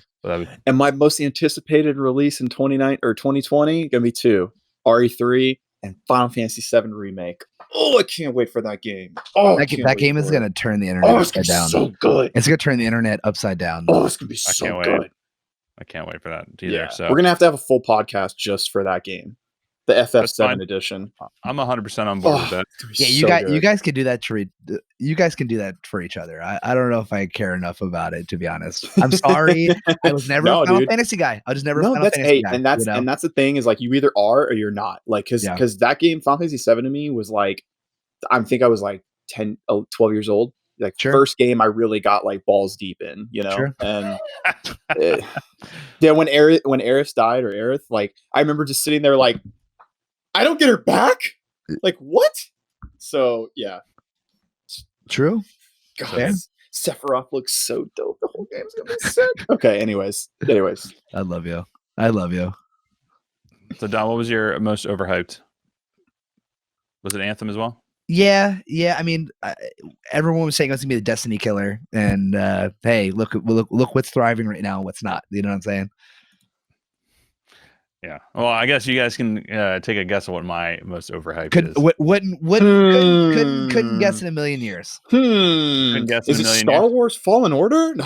and my most anticipated release in 2020 gonna be 2, RE3 and Final Fantasy VII Remake. Oh, I can't wait for that game. Oh, that game is gonna turn the internet upside down. So good. It's gonna turn the internet upside down. Oh, it's gonna be so good. I can't wait for that either. Yeah. So we're gonna have to have a full podcast just for that game, the FF7 edition. I'm 100% on board with that. Yeah, you guys can do that for each other. I don't know if I care enough about it, to be honest. I'm sorry. I was never a Final Fantasy guy. I was never a Final Fantasy guy. And that's the thing is like you either are or you're not. Like because that game, Final Fantasy 7 to me was like, I think I was like 10, 12 years old. Like first game I really got like balls deep in, and when Aerith died, or Aerith, like I remember just sitting there like, I don't get her back. Like what? So yeah, true. God, Sephiroth looks so dope. The whole game's gonna be sick. Okay, anyways, I love you. So Don, what was your most overhyped? Was it Anthem as well? Yeah. I mean, everyone was saying it was gonna be the Destiny killer, and hey, look what's thriving right now. What's not? You know what I'm saying? Yeah. Well, I guess you guys can take a guess on what my most overhyped is. Couldn't guess in a million years. Couldn't guess is in a it million Star years? Wars Fallen Order? No.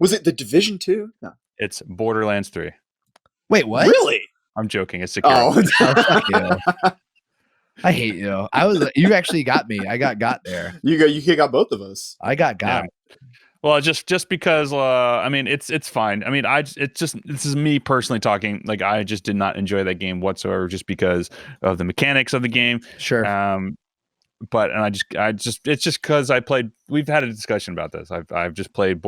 Was it The Division 2? No. It's Borderlands 3. Wait, what? Really? I'm joking. It's Sekiro. Oh, fuck you. I hate you. You actually got me. I got there. You got both of us. I got. Yeah. Well, just because I mean it's fine. I mean this is me personally talking. Like I just did not enjoy that game whatsoever, just because of the mechanics of the game. Sure. But it's just because we've had a discussion about this. I've just played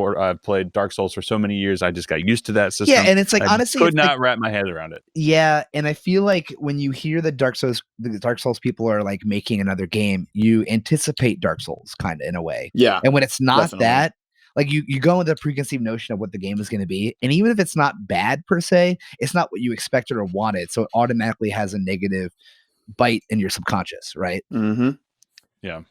Dark Souls for so many years. I just got used to that system. Yeah, and it's like, I honestly, could not wrap my head around it. Yeah, and I feel like when you hear the Dark Souls people are like making another game, you anticipate Dark Souls kind of in a way. Yeah. And when it's not definitely. that, like you go with a preconceived notion of what the game is going to be, and even if it's not bad per se, it's not what you expected or wanted, so it automatically has a negative bite in your subconscious, right? Mm-hmm. Yeah.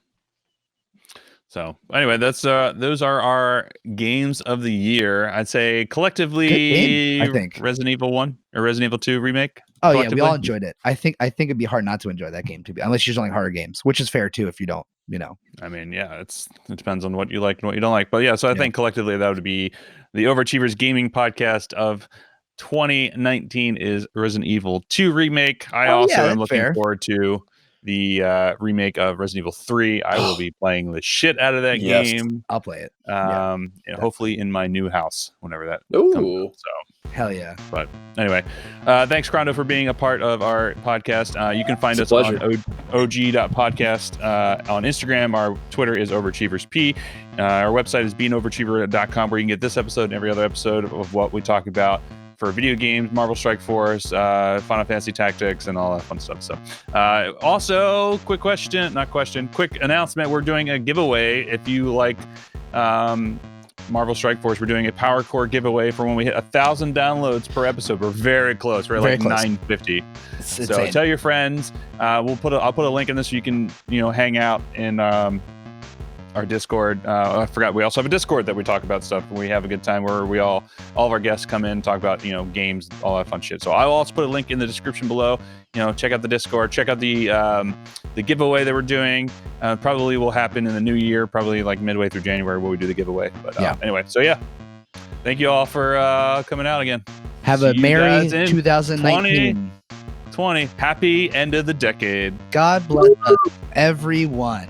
So anyway, that's those are our games of the year. I'd say collectively, game, I think Resident Evil 1 or Resident Evil 2 remake. Oh yeah, we all enjoyed it. I think it'd be hard not to enjoy that game, unless you're just like horror games, which is fair too if you don't, I mean, yeah, it depends on what you like and what you don't like. But yeah, so I think collectively that would be the Overachievers Gaming Podcast of 2019 is Resident Evil 2 remake. I also am looking forward to the remake of Resident Evil 3. I will be playing the shit out of that game. I'll play it. And hopefully in my new house whenever that comes out. So hell yeah. But anyway, thanks ChefCrondo for being a part of our podcast. You can find us on og.podcast on Instagram. Our Twitter is overachieversp. Our website is beingoverachiever.com, where you can get this episode and every other episode of what we talk about for video games, Marvel Strike Force, Final Fantasy Tactics, and all that fun stuff. So, also, quick announcement. We're doing a giveaway. If you like Marvel Strike Force, we're doing a Power Core giveaway for when we hit 1,000 downloads per episode. We're very close. We're like 950. So tell your friends. I'll put a link in this so you can hang out in our Discord. I forgot we also have a Discord that we talk about stuff, and we have a good time where all of our guests come in, talk about games, all that fun shit. So I will also put a link in the description below. Check out the Discord, check out the giveaway that we're doing. Probably will happen in the new year, probably like midway through January where we do the giveaway. But anyway, so yeah, thank you all for coming out again. Have a merry 2019. 20. Happy end of the decade. God bless everyone.